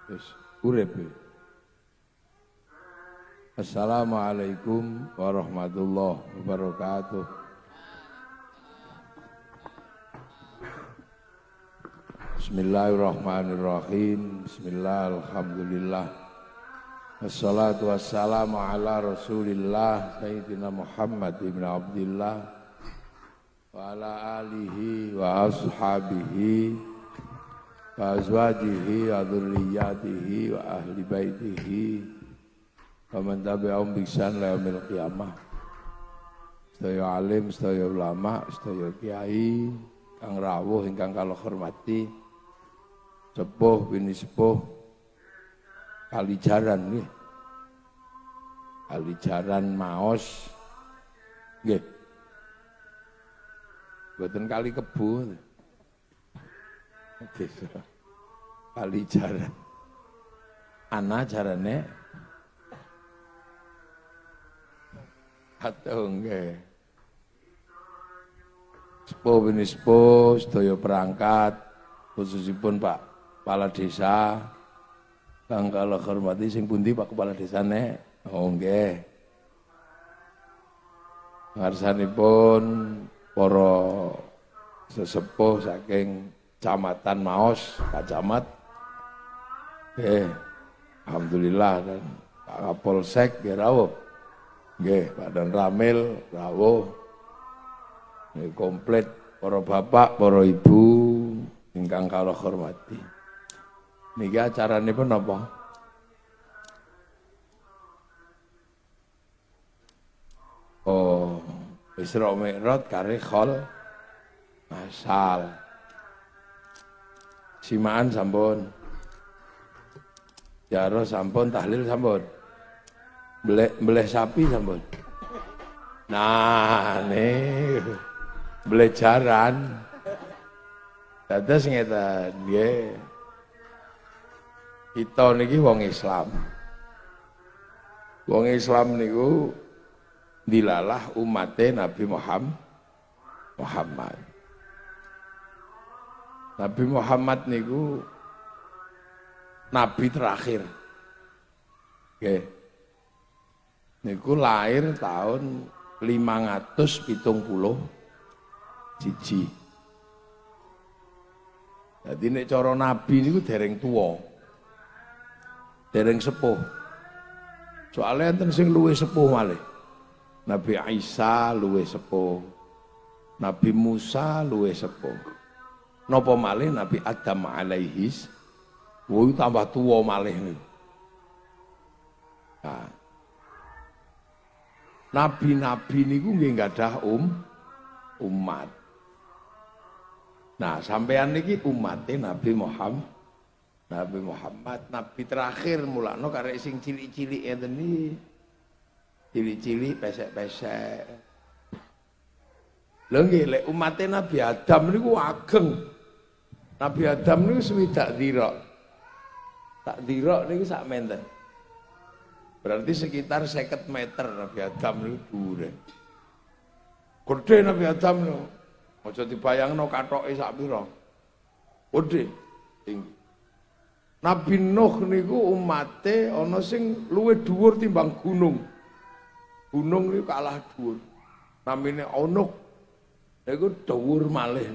Terus urip. Assalamualaikum warahmatullahi wabarakatuh. Bismillahirrahmanirrahim. Bismillahirrahmanirrahim. Wassalatu wassalamu ala Rasulillah Sayyidina Muhammad ibn Abdillah wa ala alihi wa ashabihi wa azwajihi wa dzurriyyatihi wa ahli baitihi wa man tabi'ahum bi ihsan ila yaumil qiyamah. Sedaya alim, sedaya ulama, sedaya kiai kang rawuh ingkang kula hormati, sepuh bini sepuh Kalijaran nggih. Kalijaran Maos nggih. Mboten Kali Kebo. Nggih. Kalijaran. Ana jarane atuh nggih. Sepuh bini sepuh sedaya perangkat khususipun Pak Kepala Desa kang kula hormati sing pundi Pak Kepala Desane? Oh nggih. Ngarsanipun para sesepuh saking Kecamatan Maos, Pak Camat. Nggih. Alhamdulillah dan Pak Kapolsek nggih rawuh. Nggih, Pak Dan Ramil rawuh. Nggih komplit para bapak, para ibu ingkang kula hormati. Niki acaranipun napa? Oh, Isra Mi'raj kare khol masal. Simaan sampun. Jaro sampun, tahlil sampun. Beleh sapi sampun. Nah, nih belejaran. Dados ngeten nggih. Kita niki wong Islam. Wong Islam niku dilalah umate Nabi Muhammad. Nabi Muhammad niku nabi terakhir. Nggih. Niku lahir tahun 570 siji. Jadi nek cara nabi niku dereng tuwa. Dereng sepuh. Soalnya enten sing luwih sepuh malih. Nabi Isa luwih sepuh. Nabi Musa luwih sepuh. Napa malih Nabi Adam alaihis wuh tambah tuwa malih niku. Nah. Nabi-nabi niku nggih gadah umat. Nah, sampean niki umate Nabi Muhammad, nabi terakhir mulakno karek sing cilik-cilik enten iki. Cilik-cilik pesek-pesek. Lho nggih lek umate Nabi Adam niku ageng. Nabi Adam niku swidak dirok. Tak dirok niku sak menten. Berarti sekitar 50 meter Nabi Adam niku dhuwure. Gede Nabi Adam niku. Aja dibayangno kathoke sak pira. Gede, tinggi. Nabi Nuh niku umate ana sing luwih dhuwur timbang gunung. Gunung niku kalah dhuwur. Namine Onuk. Niku dhuwur malih.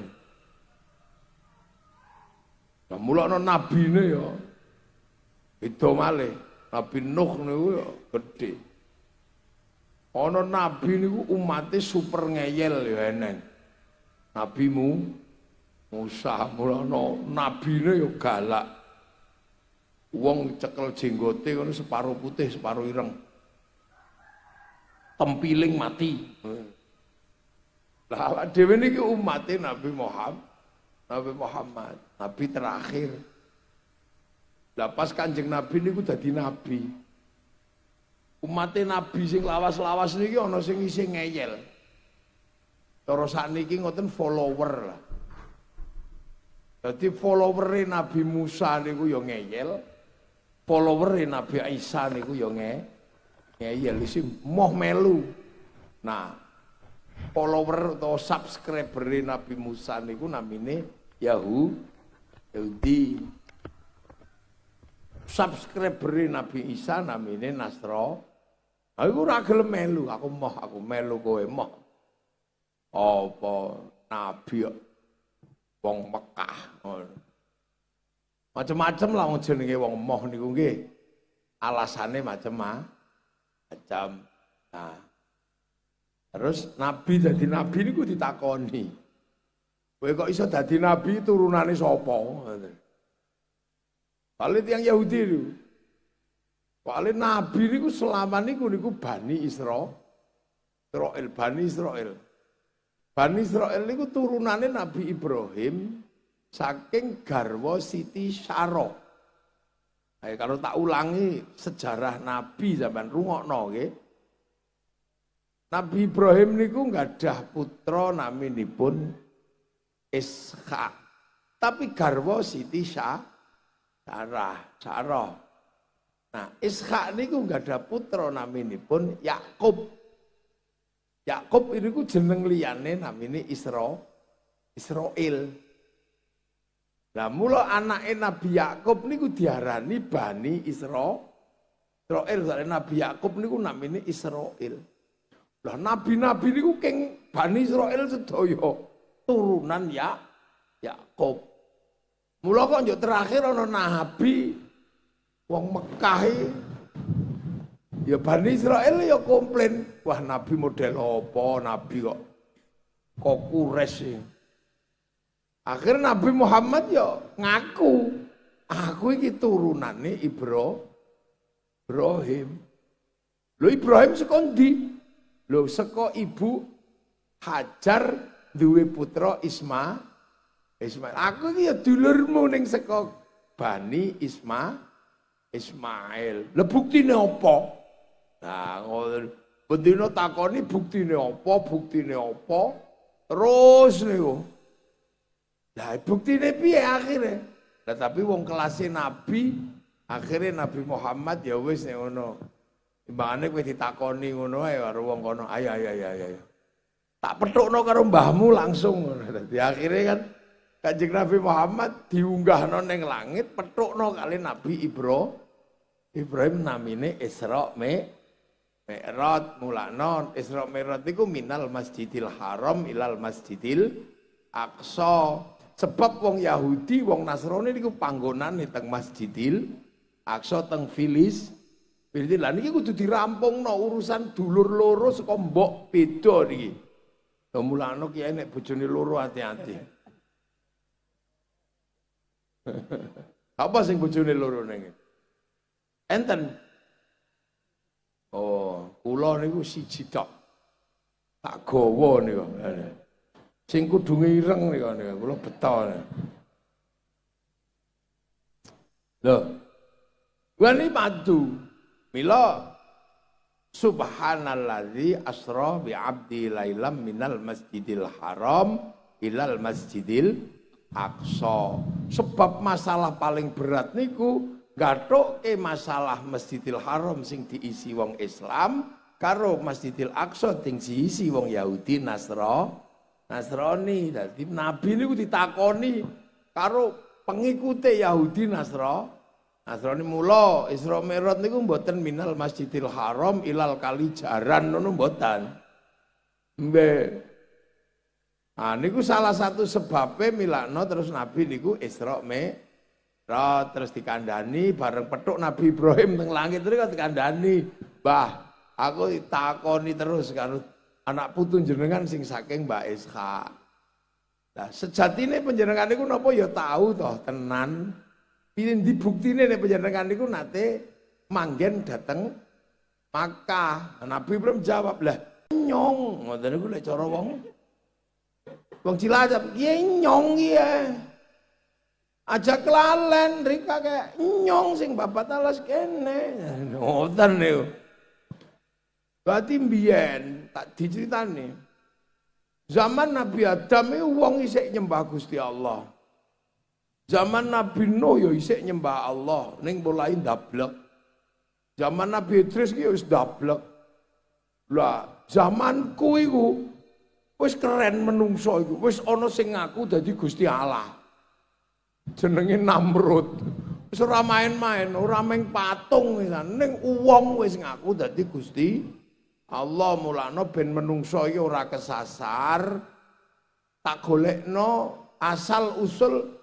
Lah mulane nabine ya beda malih. Nabi Nuh niku ya gedhe. Ana nabi niku umate super ngeyel ya enen. Nabi Musa mulane nabine ya galak. Wong cekel jenggote ngono separuh putih, separuh ireng. Tempiling mati. Lah awak dhewe niki umate Nabi Muhammad, nabi terakhir. Lah pas Kanjeng Nabi niku dadi nabi. Umate nabi sing lawas-lawas niki ana sing isih ngeyel. Cara sakniki ngoten follower lah. Dadi followere Nabi Musa niku ya ngeyel. Followere Nabi Isa niku ya ngeyel isi moh melu. Nah, follower atau subscriber Nabi Musa niku namine Yahudi. subscriber Nabi Isa namine Nasro. Aku ora gelem melu, aku melu kowe moh. Apa nabi wong Mekah ngono. Macam-macam lah wong jenenge wong moh niku nggih. Alasane macam-macam. Nah. Terus nabi dadi nabi niku ditakoni. Kowe kok iso dadi nabi turunane sapa? Paling yang Yahudi itu. Paling nabi niku selama niku Bani Israil. Bani Israil. Bani Israil niku turunane Nabi Ibrahim saking garwa Siti Syarah. Kalau tak ulangi sejarah nabi zaman rungokno nggih. Nabi Ibrahim niku nggadah putra naminipun Ishak. Tapi garwa Siti Syarah. Nah, Ishak niku nggadah putra naminipun Yakub. Yakub niku jeneng liyane namine Israil. Lah mula anake Nabi Yakub niku diarani Bani Israil. Soale Nabi Yakub niku namine Israil. Lah nabi-nabi niku keng Bani Israil sedaya turunan Yakub. Mula kok njuk terakhir ana nabi wong Mekah ya Bani Israil ya komplain, wah nabi model apa, nabi kok kures sih. Akhirnya Nabi Muhammad ya ngaku, aku iki turunane Ibrahim. Lho Ibrahim saka ndi? Lho saka ibu Hajar duwe putra Ismail. Aku iki ya dulurmu ning saka Bani Ismail. Lha buktine apa? Nah, ngono. Bendina takoni buktine apa? Terus niku. Lah buktine piye akhire? Lah tapi wong kelase nabi, akhire Nabi Muhammad ya wis nek ngono. Timbangane kowe ditakoni ngono ae karo wong kono, ayo. Tak petukno karo mbahmu langsung ngono. Dadi akhire kan Kanjeng Nabi Muhammad diunggahno ning langit, petukno kali Nabi Ibrahim namine Isra Mi'raj. Mulane Isra Mi'raj iku minal Masjidil Haram ilal Masjidil Aqsa. Sebab wong Yahudi, wong Nasrani niku panggonane teng Masjidil Aqsa teng Filistin. Lah niki kudu dirampungno urusan dulur loro saka mbok beda niki. Lah mulane kiai nek bojone loro hati-hati. Apa sing bojone loro niki? Enten. Oh, kula niku siji tok. Tak gawa niku. Sing kudu ireng niku kula beto. Lho. Wani padu. Mila subhanalladzi asra bi 'abdi lailam minal masjidil haram ilal masjidil aqsa. Sebab masalah paling berat niku gathuke masalah Masjidil Haram sing diisi wong Islam karo Masjidil Aqsa sing diisi wong Yahudi Nasrani. Dadi nabi niku ditakoni karo pengikute Yahudi Nasrani mula Isra Mi'raj niku mboten minal Masjidil Haram ilal kali jaran ngono mboten. Nggih. Ah niku salah satu sebabnya milakno terus nabi niku Isra Mi'raj terus dikandani bareng petuk Nabi Ibrahim teng langit niku dikandani, "Mbah, aku ditakoni terus karo anak putu jenengan sing saking Mbak Ishak." Lah sejatine panjenengan niku napa ya tahu toh tenan. Ini buktine nek panjenengan niku nate manggen dateng Makkah. Nabi Ibrahim jawab, "Lah nyong." Ngoten niku lek cara wong Cilacap, "Kiye nyong kiye." Aja kelalen rika kayak nyong sing babat alas kene. Ngoten niku. Berarti mbiyen tak diceritani. Zaman Nabi Adam itu wong isik nyembah Gusti Allah. Zaman Nabi Nuh ya isik nyembah Allah, ning mulai ndablek. Zaman Nabi Idris ki wis ndablek. Lah, zamanku iku wis keren menungso iku. Wis ana sing ngaku dadi Gusti Allah. Jenenge Namrud. Wis ora main-main, ora meng patung ning wong wis ngaku dadi Gusti Allah. Mulane ben menungso iki ora kesasar, tak golekno asal usul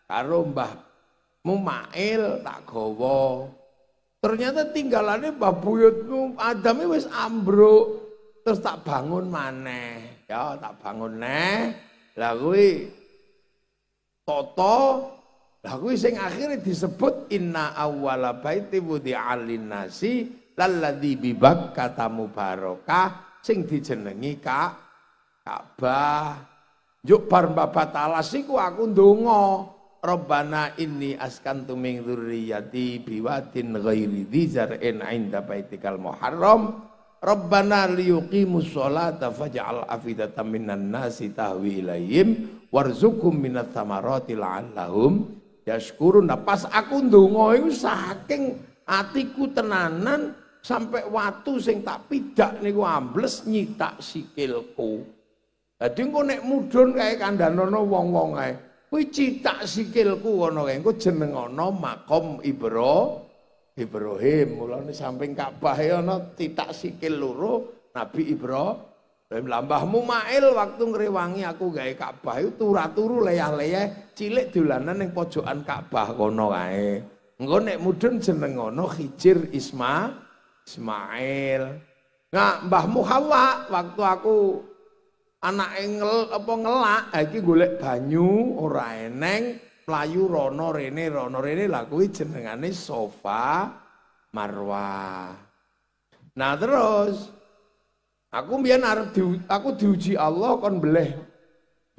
karo mbahmu Mail tak gawa. Ternyata tinggalane mbah buyutmu Adame wis ambruk. Terus tak bangun maneh. Ya, tak bangun neh. Lah kuwi tata. Lah kuwi sing akhire disebut inna awwala baiti wudi'a lin-nasi lalladzi bi Bakkah mubarakah sing dijenengi Ka'bah. Njuk bar babat alas iku aku ndonga, Rabbana inni askantu min dzurriyyati biwadin ghairi dzar'in 'inda baitikal muharram. Rabbana liyuqimus sholata faj'al afidatan minan nasi tahwi ilaihim warzuqhum minats tsamarati la'allahum yashkurun. Nah, pas aku ndonga iku saking atiku tenanan sampai watu sing tak pidak niku ambles nyitak sikilku. Dadi engko nek mudhun kae kandhanono wong-wong kae, kuwi citak sikilku ngono kae, engko jenengono makom Ibrahim. Mulane samping Ka'bah ana titak sikil loro Nabi Ibrahim. Lambahmu Mail waktu ngrewangi aku gawe Ka'bah itu turu leyah-leyah cilik dolanan ning pojokan Ka'bah kono kae. Engko nek mudhun jenengono Khidir Ismail. Nah, mbahmu Hawa waktu aku anake ngelak iki golek banyu ora eneng. Melayu rono rene lah kuwi jenengane Safa Marwah. Nah terus aku mbiyen aku diuji Allah kon beleh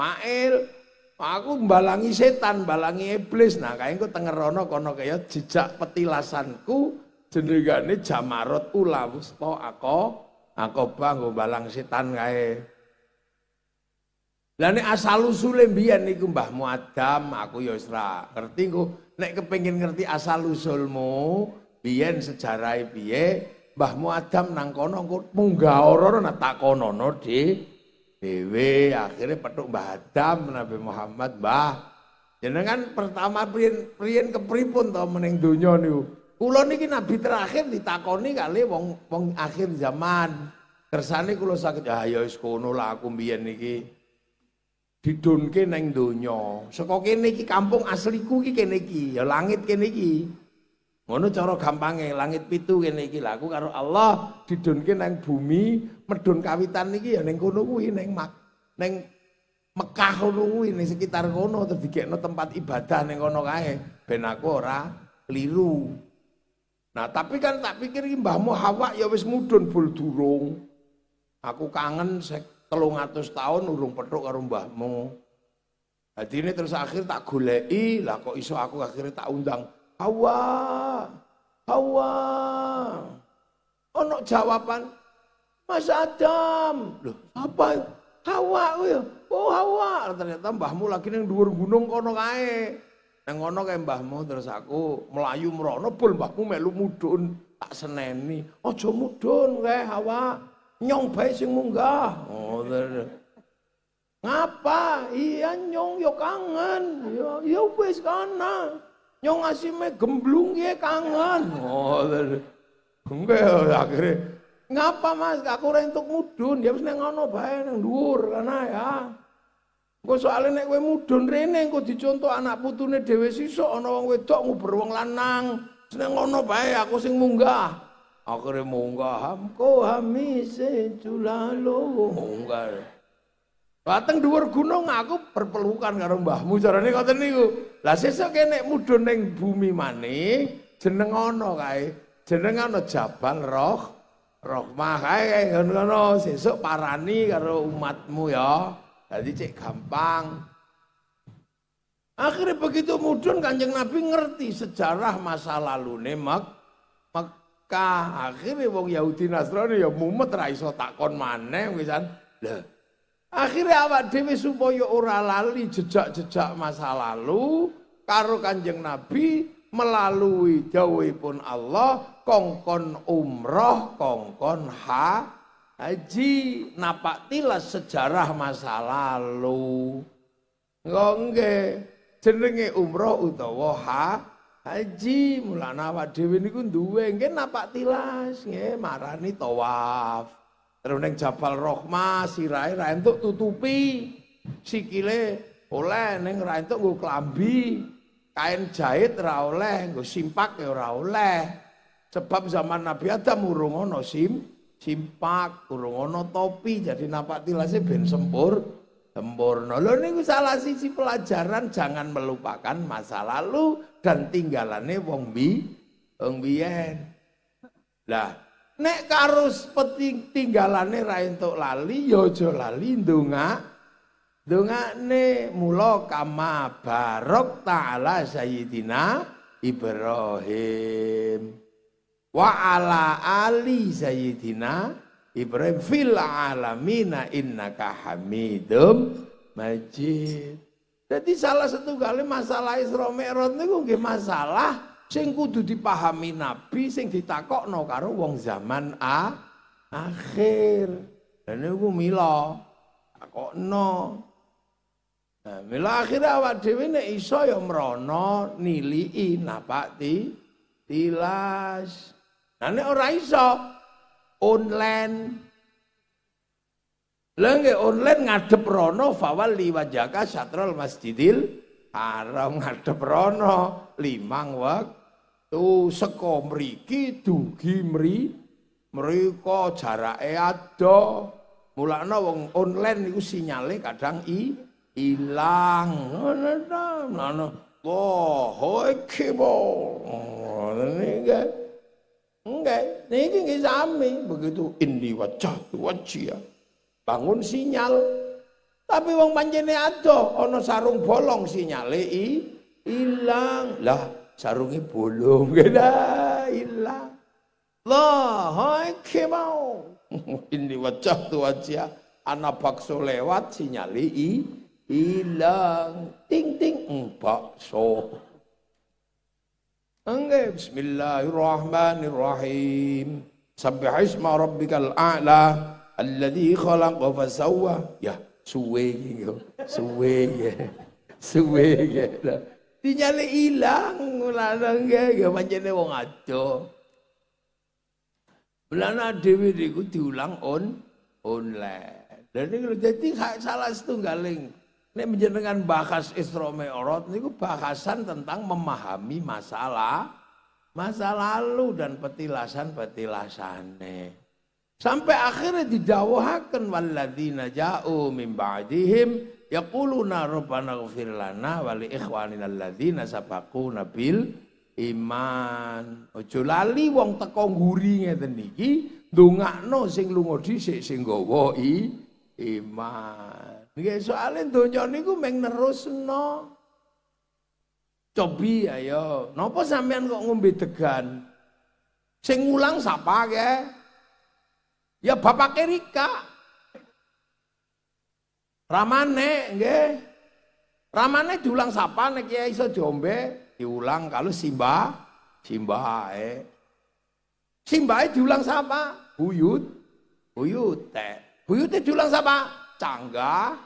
Mail, aku mbalangi setan, mbalangi iblis. Nah kae engko tenger rono kono kaya jejak petilasanku jenengane Jamarot Ula Wusta Aqobah nggo mbalang setan kae. Lah nek asal usule mbiyen niku mbahmu Adam, aku ya wis ra ngerti engko nek kepengin ngerti asal usulmu biyen sejarahe piye, mbahmu Adam nang kono engko munggah ora nak takonono dhewe. Akhire petuk Mbah Adam Nabi Muhammad, "Mbah, jenengan pertama priyen kepripun to meneng donya niku? Kula niki nabi terakhir ditakoni kali wong akhir zaman. Kersane kula saged ya wis kono lah aku mbiyen niki didunke nang donya. Saka kene iki kampung asliku iki kene iki, ya langit kene iki. Ngono cara gampange, langit pitu kene iki. Lah aku karo Allah didunke nang bumi, medun kawitan iki ya ning kono kuwi ning Mekah kono kuwi ning sekitar kono terus digekno tempat ibadah ning kono kae ben aku ora keliru. Nah, tapi kan tak pikir iki mbahmu Hawa ya wis mudhun bul durung. Aku kangen 300 tahun urung petuk karo mbahmu. Jadi ini terus akhir tak goleki, lah kok iso aku akhirnya tak undang Hawa. Ono jawaban Mas Adam. Loh, apa? Hawa ya. Oh Hawa. Ternyata mbahmu lagi nang dhuwur gunung kono kae. Nang kono kae mbahmu terus aku melayu mrono bol mbahmu melu mudhun tak seneni. Aja mudhun kae Hawa. Nyong bae sing munggah. Oh, ngapa? Iya nyong yo kangen. Ya wis kana. Nyong asime gemblung ye kangen. Oh, enggak akhirnya. Ngapa Mas? Aku ora entuk mudhun. Ya wis nang ngono bae nang dhuwur kana ya. Engko soalé nek kowe mudhun rene engko dicontoh anak putune dhewe sisuk ana wong wedok nguber wong lanang. Wis nang ngono bae aku sing munggah. Akhirnya munggah hamko hamise julalo munggah. Bateng dhuwur gunung aku berpelukan karo mbahmu carane ngoten niku. Lah sesuk nek mudhun ning bumi maning jeneng ana kae. Jeneng ana Jabal Rahmah kae ngono sesuk parani karo umatmu ya. Dadi cek gampang. Akhirnya begitu mudhun Kanjeng Nabi ngerti sejarah masa lalune akhirnya wong Yahudi Nasrani ya mumet ra iso takon maneh wisan. Lah akhirnya awak dhewe supaya ora lali jejak-jejak masa lalu karo Kanjeng Nabi melalui dawuhipun Allah kongkon umroh kongkon haji napak tilas sejarah masa lalu. Nggih jenenge umroh utawa haji. Mulane awak dhewe niku duwe nggih napak tilas nggih marani tawaf. Terus ning Jabal Rahmah sirahe ra entuk tutupi. Sikile oleh ning ra entuk nggo klambi. Kain jahit ra oleh, nggo simpak ya ora oleh. Sebab zaman Nabi Adam urung ana simpak, urung ana topi, jadi napak tilase ben sempurna. Lho niku salah siji pelajaran jangan melupakan masa lalu dan tinggalane wong biyen. Lah, nek karo tinggalane ra entuk lali, ya aja lali ndongane mula kama barok ta'ala sayyidina Ibrahim wa ala ali sayyidina Ibrahim fil alamina innaka hamidum majid. Jadi salah satu kali masalah Isra Mi'raj niku nggih masalah sing kudu dipahami Nabi sing ditakokno karo wong zaman akhir. Dan niku mila takokno. Nah, mila akhirnya awak dhewe nek iso ya mrono nilii napak tilas. Nah nek ora iso online. Lah nggih online ngadep rono fawali wajaka syatrul masjidil haram ngadep rono 5 wektu saka mriki dugi mriko jarake ado. Mulane wong online niku sinyale kadang ilang. Ngono. Wah, kebo. Enggak, niki nggih sami begitu indi wajah. Bangun sinyal. Tapi wong pancene ado ana sarung bolong sinyale ilang. Lah, sarunge bolong lah ilang. Lah, kebo. Indi wajah. Ana bakso lewat sinyale ilang. Ting bakso. Enggak, bismillahirrahmanirrahim. Subbihisma rabbikal a'la alladzi khalaqa fasawwa. Ya, suwe ya. Sinyale ilang mulane nggih pancene wong ado. Mulane dhewe niku diulang online. Dan ini jadi salah setunggaling. Nek menjenengan bahas Isra Mi'raj niku bahasan tentang memahami masa lalu dan petilasan-petilasane. Sampai akhirnya didhawuhaken walladzina ja'u min ba'dihim yaquluna rabbana ighfir lana wa li ikhwanina alladzina sabaquna bil iman. Aja lali wong teko nguri ngeten iki ndongakno sing lunga dhisik sing nggawa iman. Nggih soalé donya niku meng nerusno. Cobi ayo, napa sampean kok ngombe degan? Sing ngulang sapa ke? Ya bapake Rika. Ramane nggih. Ramane diulang sapa nek ya iso diombe? Diulang kalau Simbahe. Simbahe diulang sapa? Buyute. Buyute diulang sapa? Canggahe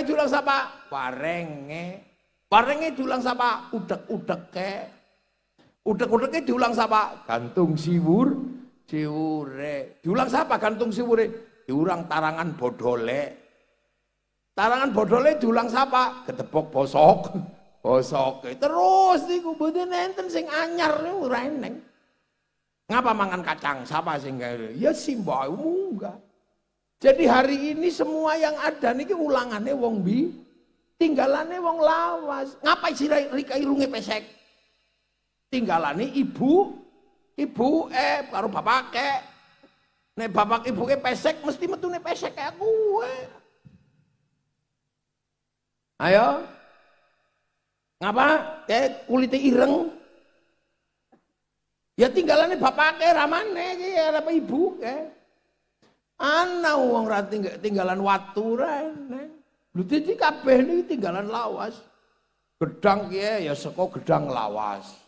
diulang sapa? Warenge diulang sapa? Udek-udeke diulang sapa? Gantung siwure. Diulang sapa gantung siwure? Diulang tarangan bodole. Tarangan bodole diulang sapa? Ketepok bosok. Terus niku mboten enten sing anyar niku ora eneng. Ngapa mangan kacang? Sapa sing gawe? Ya Simbahe munggah. Jadi hari ini semua yang ada niki ulangane wong tinggalane wong lawas. Ngapain sih Rika irunge pesek? Tinggalane ibu karo bapake. Nek bapak ibuke pesek mesti metune pesek kayak gue. Ayo. Ngapa? Kayak kulite ireng. Ya tinggalane bapake ramane iki apa ibu ke? Ana wong ra tinggalan watu rene. Lho dadi kabeh niki tinggalan lawas. Gedang kiye ya saka gedang lawas.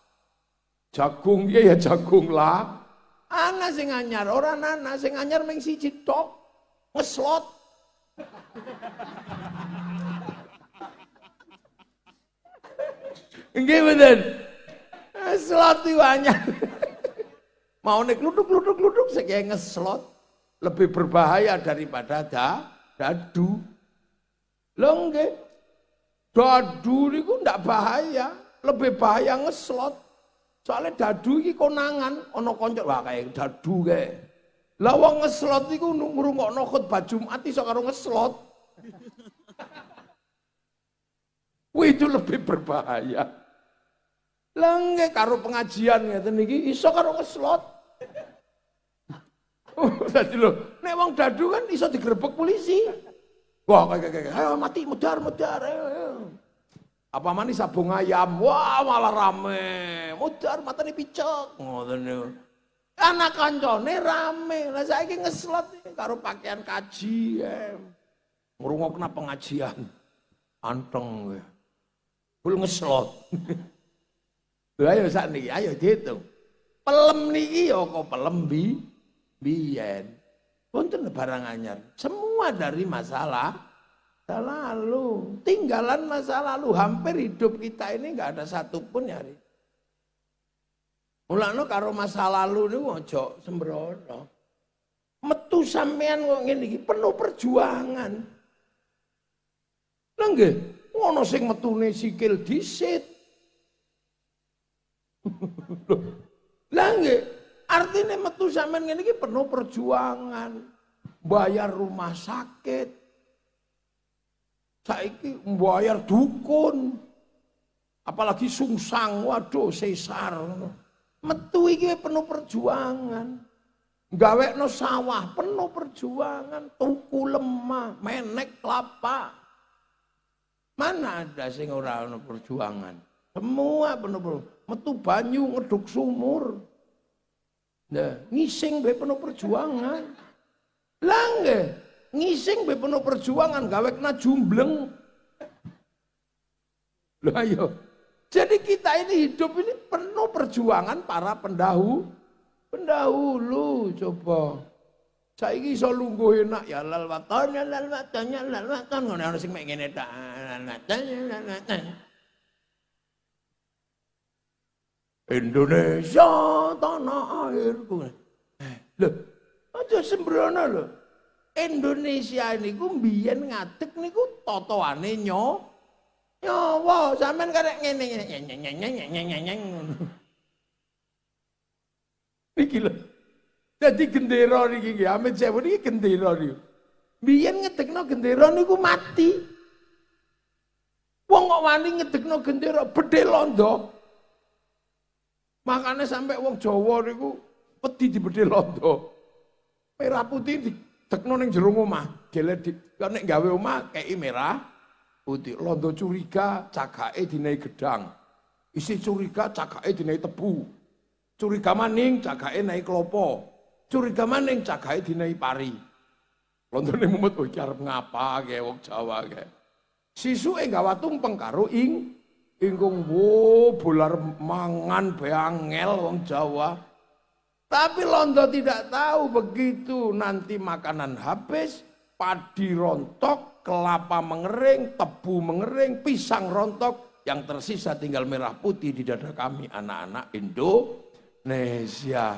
Jagung kiye ya jagung lah. Ana sing anyar, ora ana sing anyar mung siji tok. Ngeslot. Nggih mboten. Slot itu anyar. Mau nek kluduk sekaya ngeslot lebih berbahaya daripada dadu. Lho nggih. Dadu niku ndak bahaya, lebih bahaya ngeslot. Soalnya dadu iki konangan, ana kanca wah kaya dadu kae. Lah wong ngeslot iku ngrungokno khotbah Jumat iso karo ngeslot. Wih, itu lebih berbahaya. Lah nggih karo pengajian ngeten iki iso karo ngeslot. Dadi lho, nek wong dadu kan iso digerebek polisi. Wah, kayak ayo mati mudar. Ayo. Apa manis sabung ayam, wah malah rame. Mudar matane picek. Ngoten niku. Anak kancane rame. Lah saiki ngeslot karo pakaian kaji. Ngrungokna pengajian. Anteng. Full ngeslot. Lha ayo sakniki, ayo diitung. Pelem niki ya kok pelem biyen. Wonten barang anyar. Semua dari masalah lalu. Tinggalan masa lalu. Hampir hidup kita ini enggak ada satupun ya. Mulane karo masa lalu niku aja sembrono. Metu sampean kok ngene iki penuh perjuangan. Lha nggih, ono sing metune sikil disit. Lah nggih, artine metu sampean ngene iki penuh perjuangan. Bayar rumah sakit. Saiki bayar dukun. Apalagi sungsang, waduh sesar. Metu iki penuh perjuangan. Gawekno sawah penuh perjuangan, tuku lemah, menek kelapa. Mana ada sing ora ono perjuangan? Semua penuh perjuangan. Metu banyu ngeduk sumur. Nah, ngising bae penuh perjuangan. Lah nggih, ngising bae penuh perjuangan, gawekna jumbleng. Lah ayo. Jadi kita ini hidup ini penuh perjuangan para pendahulu coba. Saiki iso lungguh enak ya lal waton ngono ana sing mek ngene ta. Indonesia tanah airku. Lho, aja sembrono lho. Indonesia niku mbiyen ngadeg niku totoane nyawa sampean karek ngene iki lho. Dadi gendera niki nggih Amit Sewu niki gendera niku. Biyen ngedekno gendera niku mati. Wong kok wani ngedekno gendera bedhe londo. Makane sampai wong Jawa niku wedi dibedhe londo. Merah putih didekno ning jero omah, gele nek gawe omah kei merah putih. Londo curiga cagake dinai gedang. Isi curiga cagake dinai tebu. Curiga maning cagake nai klopo. Curiga maning cagake dinai pari. Londone mumet iki arep ngapa ge wong Jawa ge. Sisuke gawa tumpeng karo ingkung bolar mangan beangel wong Jawa. Tapi Londo tidak tahu begitu nanti makanan habis, padi rontok, kelapa mengering, tebu mengering, pisang rontok, yang tersisa tinggal merah putih di dada kami anak-anak Indonesia.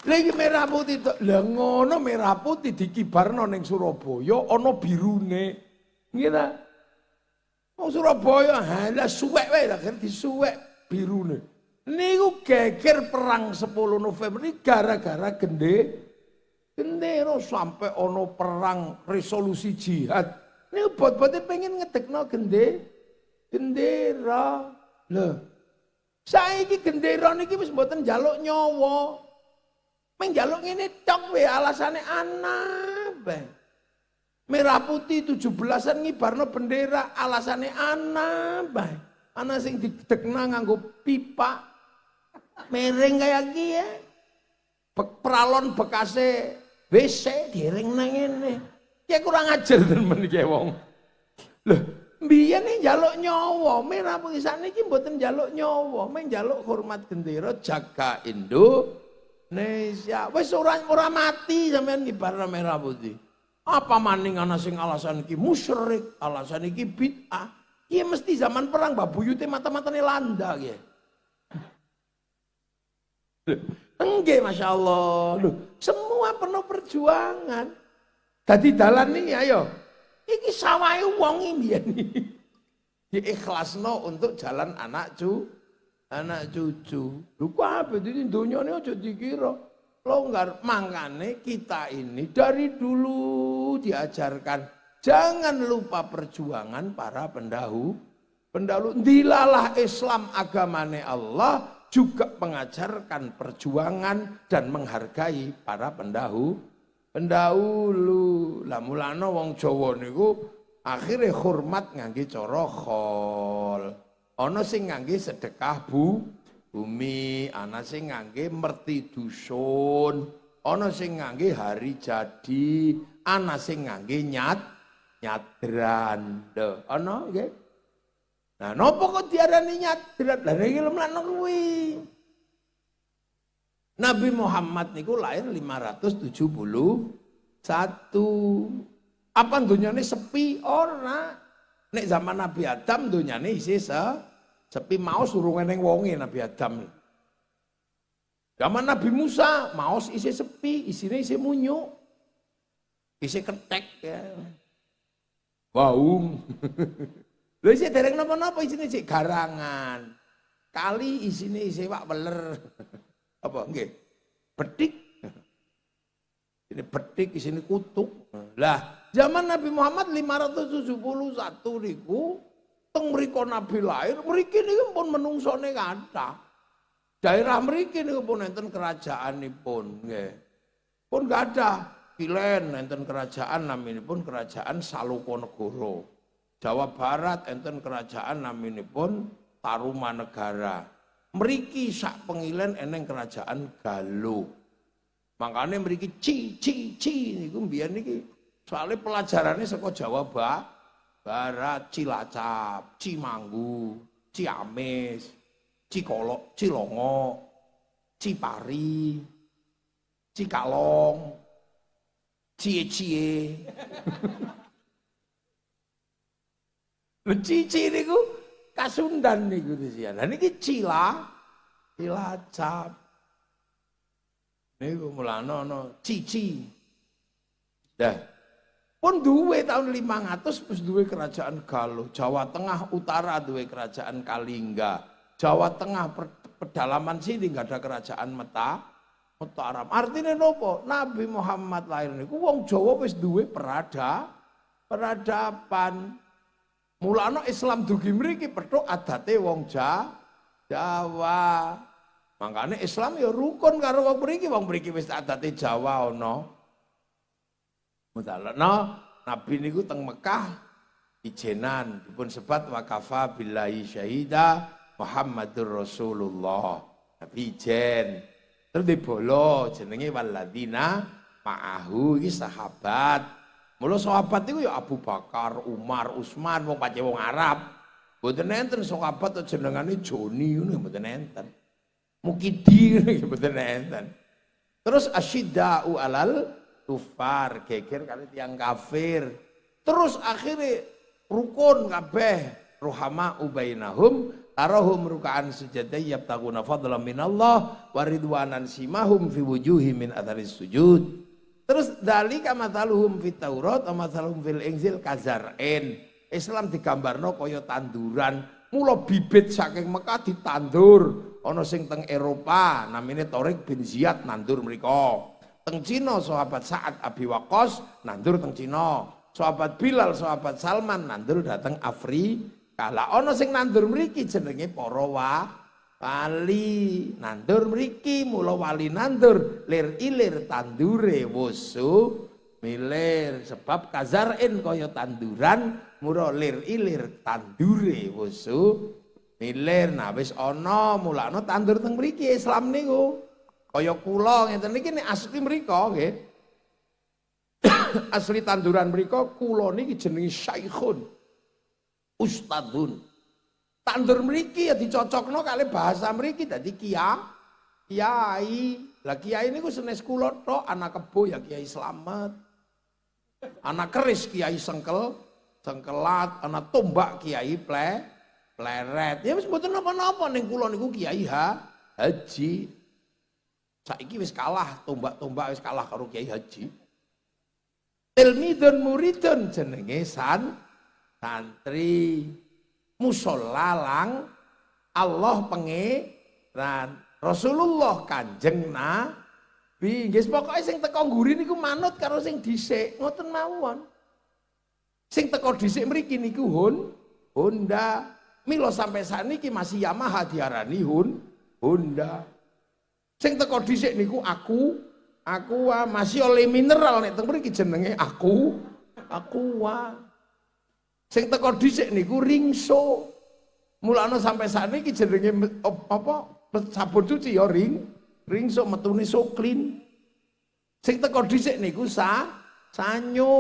Lagi merah putih itu, lah ngono merah putih dikibarno ning Surabaya ana birune. Ngira. Wong Surabaya halah suwek wae lah disuwek birune. Niku geger perang 10 November ini gara-gara gendera sampai ono perang resolusi jihad. Niku bot-bote pengen ngedekno gendera. Lho. Saiki gendera niki wis mboten njaluk nyawa. Meng njaluk ngene tok wae alasane anak bae. Merah putih 17-an ngibarno bendera alasane anak bae. Ana sing didekna nganggo pipa. Mereng kayak gini ya. Peralon bekase WC direng nang ngene. Ya kurang ajar temen iki wong. Lho, mbiyen njaluk nyawa, merah putih saniki mboten njaluk nyawa, meng njaluk hormat gendera jaga Indonesia. Wis ora mati sampean ngibarno merah putih. Apa maning ana sing alasan iki musyrik, alasan iki bid'ah. Iya mesti zaman perang Mbak Buyute mata-matane landa ya. Enggak, Masya Allah. Loh, semua penuh perjuangan. Tadi dalan ini ayo. Iki sawai wong ini. Diikhlasno untuk jalan anak cucu. Lu apa ini dunia ini aja dikira longgar. Makanya kita ini dari dulu diajarkan jangan lupa perjuangan para pendahulu. Dilalah Islam agamane Allah juga mengajarkan perjuangan dan menghargai para pendahulu. Lah mulane wong Jawa niku akhire hormat ngangge cara khol. Ana sing ngangge sedekah bumi, ana sing ngangge merti dusun, ana sing ngangge hari jadi, ana sing ngangge nyadran. Lho, ana nggih. Nah, napa kok diarani nyadran? Lah iki lemlane kuwi. Nabi Muhammad niku lahir 571. Apa dunyane sepi ora? Nek zaman Nabi Adam dunyane isih sepi, maos urung eneng wonge Nabi Adam. Zaman Nabi Musa maos isih sepi, isine isih munyuk. Isih ketek ya. Waung. Lha isih dereng napa-napa isine isih garangan. Kali isine isih wak weler. Apa nggih? Betik. Ini betik, isine kutuk. Lah, zaman Nabi Muhammad 571 niku teng mriku Nabi lahir, mriki niku pun menungsone kathah. Daerah mriki niku pun enten kerajaanipun, nggih. Pun gadah Kilen enten kerajaan naminipun kerajaan Salokonegoro. Jawa Barat enten kerajaan naminipun Tarumanegara. Mriki sak pengilen eneng kerajaan Galuh. Makanya mriki ci niku mbiyen niki soalnya pelajarannya saka Jawa Barat, Cilacap, Cimanggu, Ciamis, Cilongo, Cipari, Cikalong, Cie. Cici niku Kasundan niku disian. Lah niki Cilacap. Niku mulane ana Cici. Dah. Pun duwe tahun 500 wis duwe kerajaan Galuh. Jawa Tengah Utara duwe kerajaan Kalingga. Jawa Tengah pedalaman sini enggak ada kerajaan Mataram. Artinya nopo? Nabi Muhammad lahir niku wong Jawa wis duwe peradaban. Mulane Islam dugi mriki petuk adate wong Jawa. Makanya Islam ya rukun karo wong mriki wis adate Jawa ana. Mutalana Nabi niku teng Mekah ijenan dipun sebat waqafa billahi syahida Muhammadur Rasulullah. Nabi ijen. Terus dibolo jenenge waladina ma'ahu iki sahabat. Mula sahabat itu ya Abu Bakar, Umar, Utsman, wong pancen wong Arab. Mboten enten sahabat jenengane Joni ngono mboten enten. Mukidi ngono mboten enten. Terus asyidda'u alal kufar, geger kali tiyang kafir. Terus akhirnya rukun kabeh, ruhama ubainahum, tarahum rukaan sujudai yabtaguna fadlan minallah wa ridwanan simahum fi wujuhi min atharis sujud. Terus dalika mathaluhum fit Taurat wa mathaluhum fil Injil kazar'in. Islam digambarno kaya tanduran. Mula bibit saking Mekah ditandur. Ana sing teng Eropa namine Tariq bin Ziyad nandur mriko. Teng Cina sahabat Sa'ad Abi Waqqas nandur teng Cina. Sahabat Bilal, sahabat Salman nandur dateng Afrika. Lah ana sing nandur mriki jenenge para wali nandur mriki, mula wali nandur lir ilir tandure wusu milir sebab kazarin kaya tanduran mula lir ilir tandure wusu milir. Nah wis ana mulane tandur teng mriki Islam niku kaya kula ngeten niki asli mriko nggih. Asli tanduran mriko kula niki jenenge syaikhun ustadzun. Tandur mriki ya dicocokno kali bahasa mriki dadi kiai. Lah kiai niku senes kula tok, anak kebo ya Kiai Slamet. Anak keris Kiai Sengkel cengkelat, ana tombak kiai pleret. Ya wis mboten napa-napa ning kula niku kiai haji. Saiki wis kalah, tombak-tombak wis kalah karo kiai haji. Tilmidun muridun jenenge santri. Musholla lang Allah pangeran. Rasulullah Kanjeng Nabi. Nggih pokoke sing teko ngguri niku manut karo sing dhisik, ngoten mawon. Sing teko dhisik mriki niku Honda. Mila sampai saniki masih Yamaha diarani Honda. Sing teko dhisik niku aku masih oleh mineral nek teng mriki jenenge aku. Sing teko dhisik niku ringso. Mulane sampai saniki jenenge apa? Sabun cuci ya ringso metune soklin. Sing teko dhisik niku sanyo.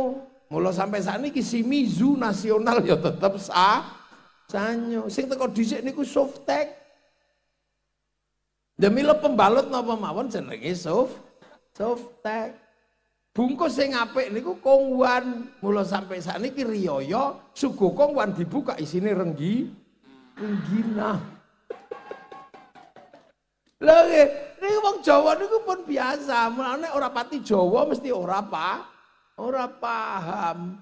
Mula sampai saniki Shimizu nasional ya tetep sanyo. Sing teko dhisik niku Softtek. Demi lo pembalut napa mawon jenenge Softtek. Bungkus sing apik niku kongwan. Mula sampai saniki riyaya sugo kongwan dibuka isine renggina. Lha niku wong Jawa niku pun biasa. Mulane ora pati Jawa mesti ora paham.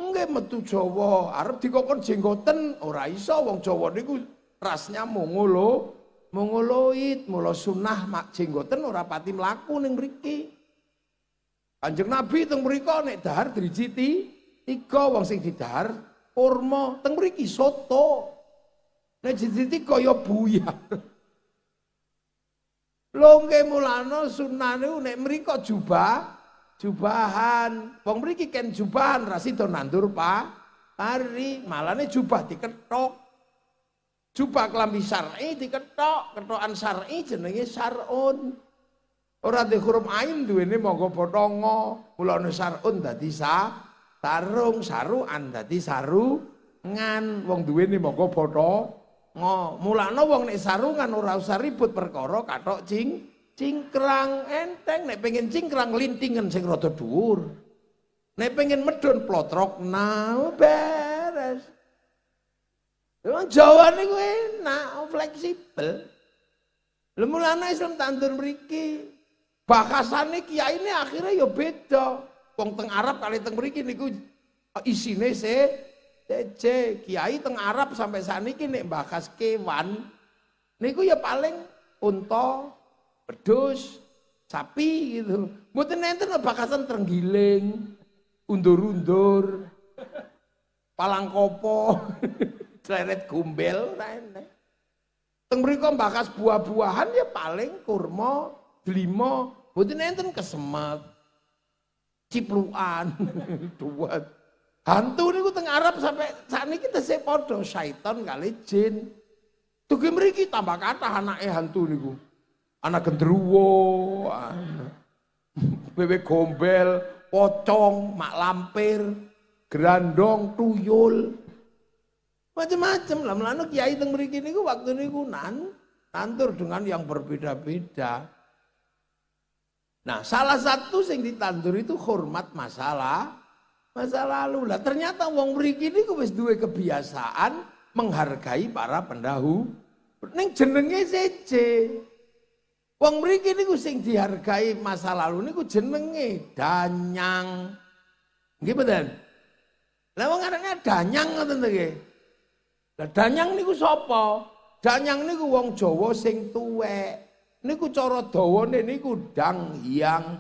Nggih metu Jawa arep dikokon jenggoten ora iso wong Jawa niku rasnya mongoloid, mula sunah mak jenggoten ora pati mlaku ning mriki. Kanjeng Nabi teng mriko nek dahar driji 3 wong sing didahar kurma, teng mriki soto. Nek driji 3 ya buyar. Lho nggih mulane sunah niku nek mriko jubahan. Wong mriki ken jubahan ra sida nandur pari, malane jubah diketok. Jubah klambi syar'i diketok, ketokan syar'i jenenge syar'un. Ora di huruf ain duwene monggo potongo. Mulane syar'un dadi sarung, saruan dadi sarungan. Wong duwene monggo potongo. Mulane wong nek sarungan ora usah ribut perkara kathok cingkrang enteng. Nek pengen cingkrang lintingen sing rada dhuwur. Nek pengen medhun plotrokna beres. Wong Jawa niku enak, fleksibel. Lha mulane Islam tandur mriki. Bahasane kiai ini akhirnya ya beda. Wong teng Arab kali teng mriki niku isine seje. Kiai teng Arab sampai saniki nek bahas kewan niku ya paling unta, wedhus, sapi gitu. Mboten enten bakasan terenggiling, undur-undur, palangkopo. Sleret gumbel ora enek. Teng mriku mbakas buah-buahan ya paling kurma, blima, mboten enten kesemek, ciplukan, duwet. Hantu niku teng Arab sampai sakniki tesih padha syaiton kali jin. Dugi mriki tambah kathah anake hantu niku. Ana gendruwo, bebek gombel, pocong, mak lampir, grandong, tuyul. Macam-macam lah, melano kiai teng mriki niku waktu niku nandur dengan yang berbeda-beda. Nah, salah satu sing ditandur itu hormat masa lalu. Lah ternyata wong mriki niku wis duwe kebiasaan menghargai para pendahulu. Ning jenenge seje. Wong mriki niku sing dihargai masa lalu niku jenenge danyang. Nggih mboten? Lah wong arane danyang ngoten to nggih. Lah danyang niku sapa? Danyang niku wong Jawa sing tuwek. Niku cara dawane niku danghyang.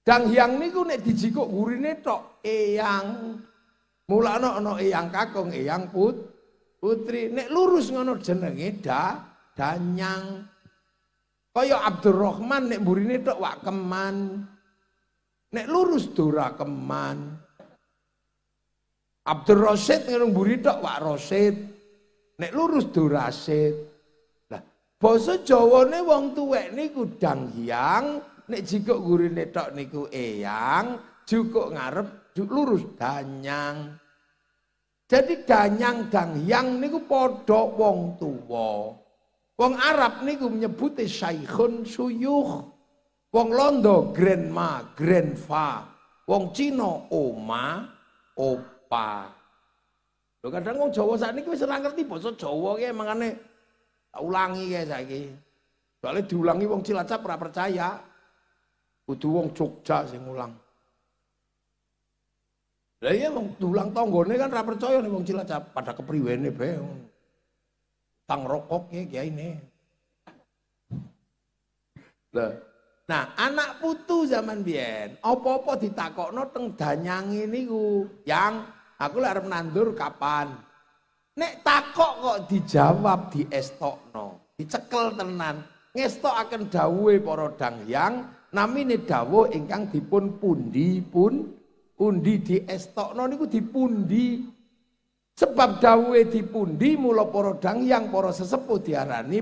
Danghyang niku nek dijikuk gurine tok eyang. Mulane ana eyang kakung, eyang putri. Nek lurus ngono jenenge danyang. Kaya Abdurrahman nek burine tok wakeman. Nek lurus dorakeman. Abdur Rasid ngerung buri tok Wak Rasid. Nek lurus Durasid. Lah basa Jawane wong tuwek niku danghyang, nek jikuk gurine tok niku eyang, jukuk ngarep lurus danyang. Jadi danyang danghyang niku padha wong tuwa. Wong Arab niku menyebute syaikhun suyukh. Wong Londo grandma, grandfa. Wong Cina oma, opa. Lho kadang wong Jawa sakniki wis ora ngerti basa Jawa ki mangane ulangi kae saiki. Soale diulangi wong Cilacap ora percaya. Kudu wong Jogja sing ulang. Lah iya wong dulang tanggane kan ora percaya nek wong Cilacap pada kepriwene bae. Tang rokok ya kiyaine. Lah, nah anak putu zaman biyen apa-apa ditakokno teng danyange niku, yang aku lek arep nandur kapan? Nek takok kok dijawab diestokno, dicekel tenan. Ngestokaken dawuhe para dangyang, namine dawuh ingkang dipun pundi diestokno niku dipundi. Sebab dawuhe dipundi mula para dangyang para sesepuh diarani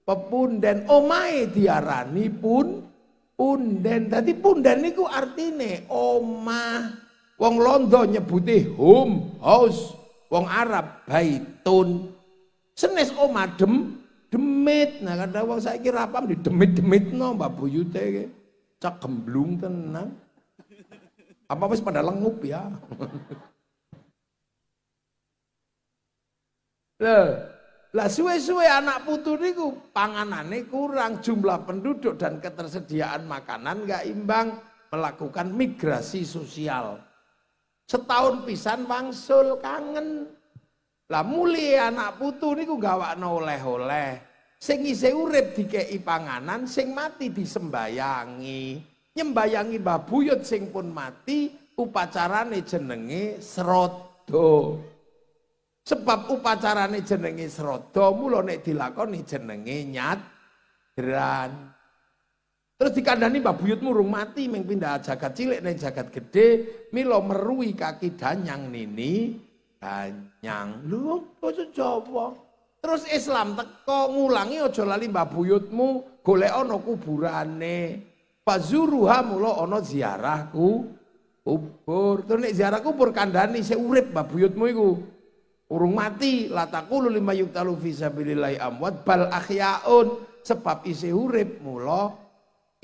pepunden, omahe diarani punden. Dadi punden niku artine omah. Wong Londo nyebute home, house. Wong Arab baitun. Senes omah demit. Nah kadang wong saiki rapam di demit-demitno Mbak Buyute iki. Cak gemblung tenan. Apa wis pada lengup ya? Lah suwe-suwe anak putu niku panganane kurang, jumlah penduduk dan ketersediaan makanan gak imbang, melakukan migrasi sosial. Setahun pisan wangsul kangen. Lah muli anak putu niku gawakno oleh-oleh. Sing isih urip dikeki panganan, sing mati disembayangi. Nyembayangi Mbah Buyut sing pun mati, upacarane jenenge srada. Sebab upacarane jenenge srada, mula nek dilakoni jenenge nyadran. Terus dikandani Mbah Buyut murung mati ming pindah jagat cilik ning jagat gede, mila meruhi kaki danyang nini danyang. Lho basa Jawa. Terus Islam teko ngulangi aja lali Mbah Buyutmu, golek ana kuburane. Pazuruha mula ana ziarah kubur. Terus nek ziarah kubur kandhani sik urip Mbah Buyutmu iku. Urung mati, la taqulu lima yuqtalu fi sabilillahi amwat bal ahyaun, sebab isih urip mula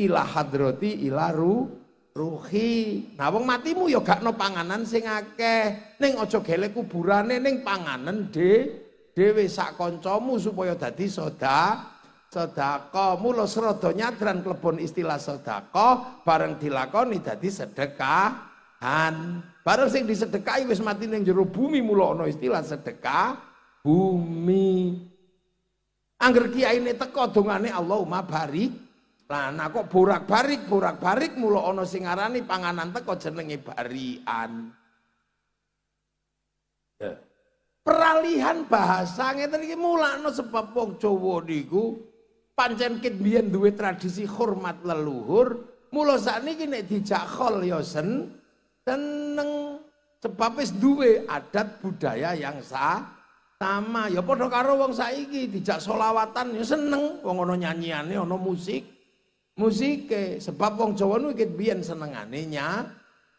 ila hadrati ila ruhi. Nah wong matimu ya gakno panganan sing akeh, ning aja gelek kuburane ning panganan dhewe sak kancamu supaya dadi sedekah. Mula srada nyadran klebon istilah sedekah, bareng dilakoni dadi sedekahan. Bareng sing disedekahi wis mati ning jero bumi, mula ana istilah sedekah bumi. Angger kiyaine teko dongane Allahumma barik. Lah kok borak-barik mula ana sing ngarani panganan teko jenenge barian. Peralihan bahasa ngeten iki mulakno sebab wong Jawa niku pancen ket biyen duwe tradisi hormat leluhur, mula sakniki nek dijak khol ya seneng. Sebab wis duwe adat budaya yang sama. Ya padha karo wong saiki dijak selawatan ya seneng, wong ana nyanyiane, ana musike. Sebab wong Jawa niku ket biyen senengane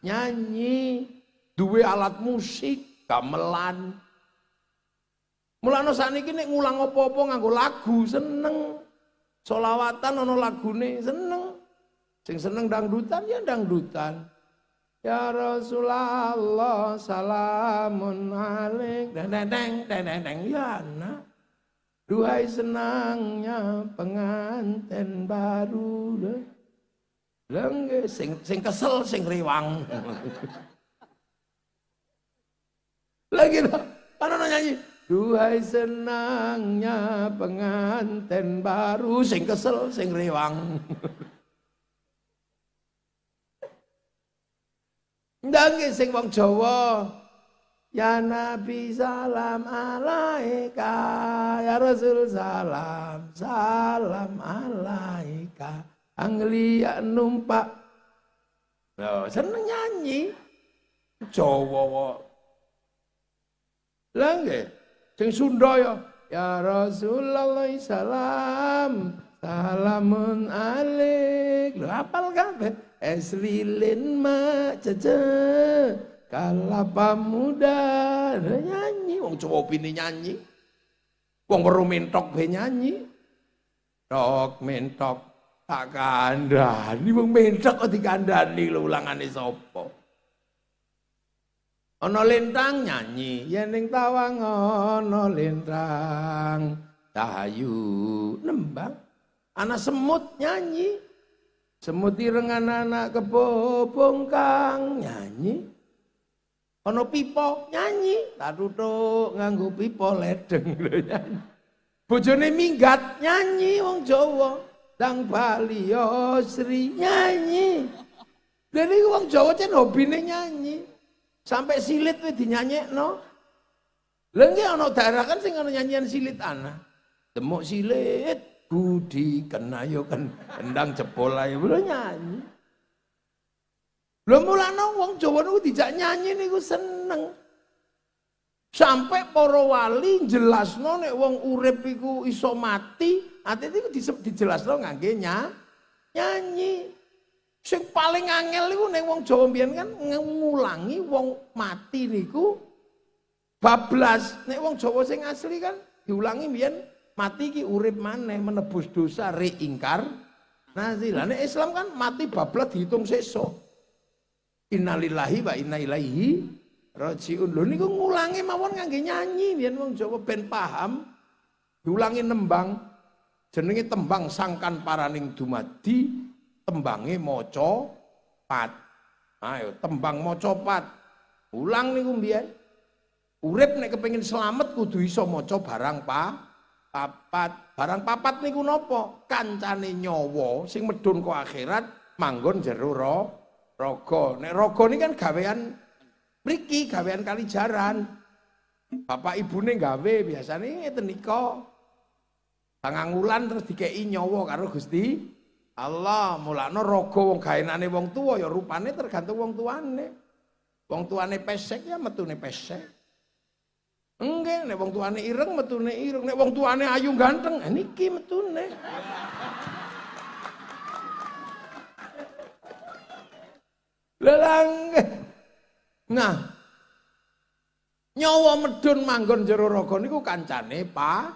nyanyi, duwe alat musik, gamelan. Mulane sakniki nek ngulang apa-apa nganggo lagu seneng. Selawatan ana lagune seneng. Sing seneng dangdutan ya dangdutan. Ya Rasulullah salamun alaik deng ya nak. Duhai senangnya pengantin baru. Lengge sing kesel sing riwang. Lagi ana nyanyi. Duhai senangnya pengantin baru, sing kesel sing riwang. Ndange sing wong Jawa, ya Nabi salam alaika, ya Rasul salam alaika. Anglia numpak. Loh, seneng nyanyi. Jawa. Lah nggih, sing Sunda ya Rasulullah salamun alaik. Lho hafal kabeh. Eslilin mak caca kalapa muda nyanyi. Wong Jawa pini nyanyi, wong weruh mentok be nyanyi. Tok mentok Tak kandhani wong menthek kok dikandhani lho ulangane sapa? Ana lintang nyanyi, yen ning tawang ana lintang, cahayu nembang. Ana semut nyanyi, semut ireng anak kebo bongkang nyanyi. Ana pipa nyanyi, tak tutuk nganggo pipa ledeng lho nyanyi. Bojone minggat nyanyi wong Jawa, dang Bali Sri nyanyi. Lha niku wong Jawa cen hobine nyanyi. Sampai silit wis dinyanyekno. Lha nggih ana daerah kan sing ana nyanyian silit ana. Demuk silit budi kenayo kendang jebol ae nyanyi. Lho mulane wong Jawa niku dijak nyanyi niku seneng. Sampai para wali jelasno nek wong urip iku iso mati, ati iku dijelasno ngangge nyanyi. Sing paling angel iku ning wong Jawa mbiyen kan ngulangi wong mati niku bablas. Nek wong Jawa sing asli kan diulangi mbiyen mati iki urip maneh menebus dosa reingkar. Nah, nek Islam kan mati bablas dihitung sesuk. Innalillahi wa inna ilaihi rajiun. Lho niku ngulangi mawon ngangge nyanyi mbiyen wong Jawa ben paham. Diulangi nembang. Jenenge tembang sangkan paraning dumadi. Tembange maca pat. Ayo tembang maca pat. Ulang niku mbiyen. Urip nek kepengin selamat kudu iso maca barang papat. Barang papat niku napa? Kancane nyawa sing medhun ke akhirat manggon jero raga. Nek raga niki kan gawean mriki, gawean Kalijaran. Bapak ibune gawe biasane ngeten nika. Pangangulan terus dikeki nyawa karo Gusti Allah. Mulane raga wong gaenane wong tuwa ya rupane tergantung wong tuane. Wong tuane pesek ya metune pesek. Enggak, nek wong tuane ireng metune ireng, nek wong tuane ayu ganteng, niki metune. Lelang. Nah, nyawa medun manggon jero raga niku kancane papat.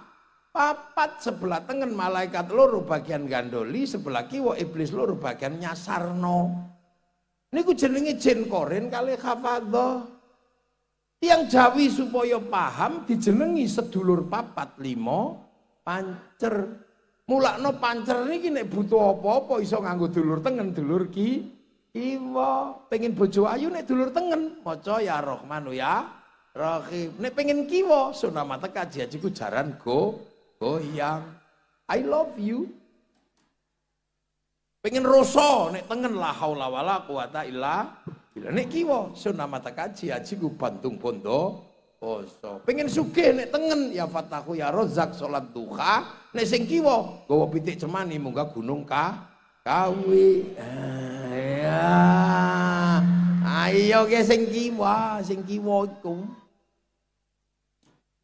Sebelah tengen malaikat loro bagian gandoli, sebelah kiwa iblis loro bagian nyasarno. Niku jenenge jin korin kali hafadzah. Tiang Jawi supaya paham dijenengi sedulur papat limo pancer. Mulakno pancer niki nek butuh apa-apa iso nganggo dulur tengen, dulur kiwa. Pengen bojo ayu nek dulur tengen maca ya Rahmanu ya Rahim. Nek pengen kiwa sunamata kaji ajiku jaran goyang. I love you. Pengen rasa nek tengen la haula wala quwata illa billah. Nek kiwa sunamata kaji ajiku bantung bondo poso. Pengen sugih nek tengen ya fatahu ya rozak salat duha. Nek sing kiwa gawa pitik cemani munggah gunung kawi. Ya. Ayo ge sing kiwa iku.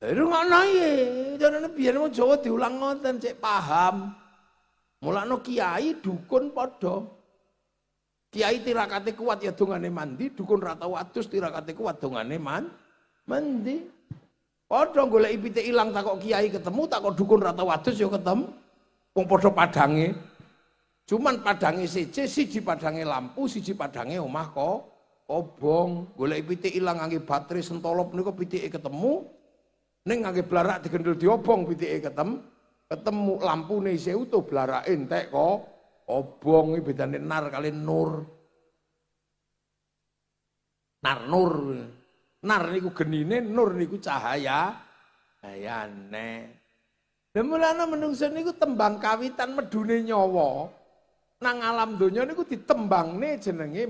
Rungono ye, jarane biyen wong Jawa diulang ngoten cek paham. Mulane kiai dukun padha. Kiai tirakate kuat ya dongane mandi, dukun ra tau adus tirakate kuat dongane mandi. Padha goleki pitik ilang takok kiai ketemu, takok dukun ra tau adus ya ketemu. Wong padha padange. Cuman padange siji padange lampu, siji padange omah kobong. Goleki pitik ilang ngangge baterai sentolop niku pitike ketemu. Ning ngangge blarak digendul diobong pitike ketemu lampune isih utuh blarake entek kok obong iki bedane nar kali nur. Nar niku genine, nur niku cahaya. Ayane. Lah mulane menungso niku tembang kawitan medune nyawa. Nang alam donya niku ditembangne jenenge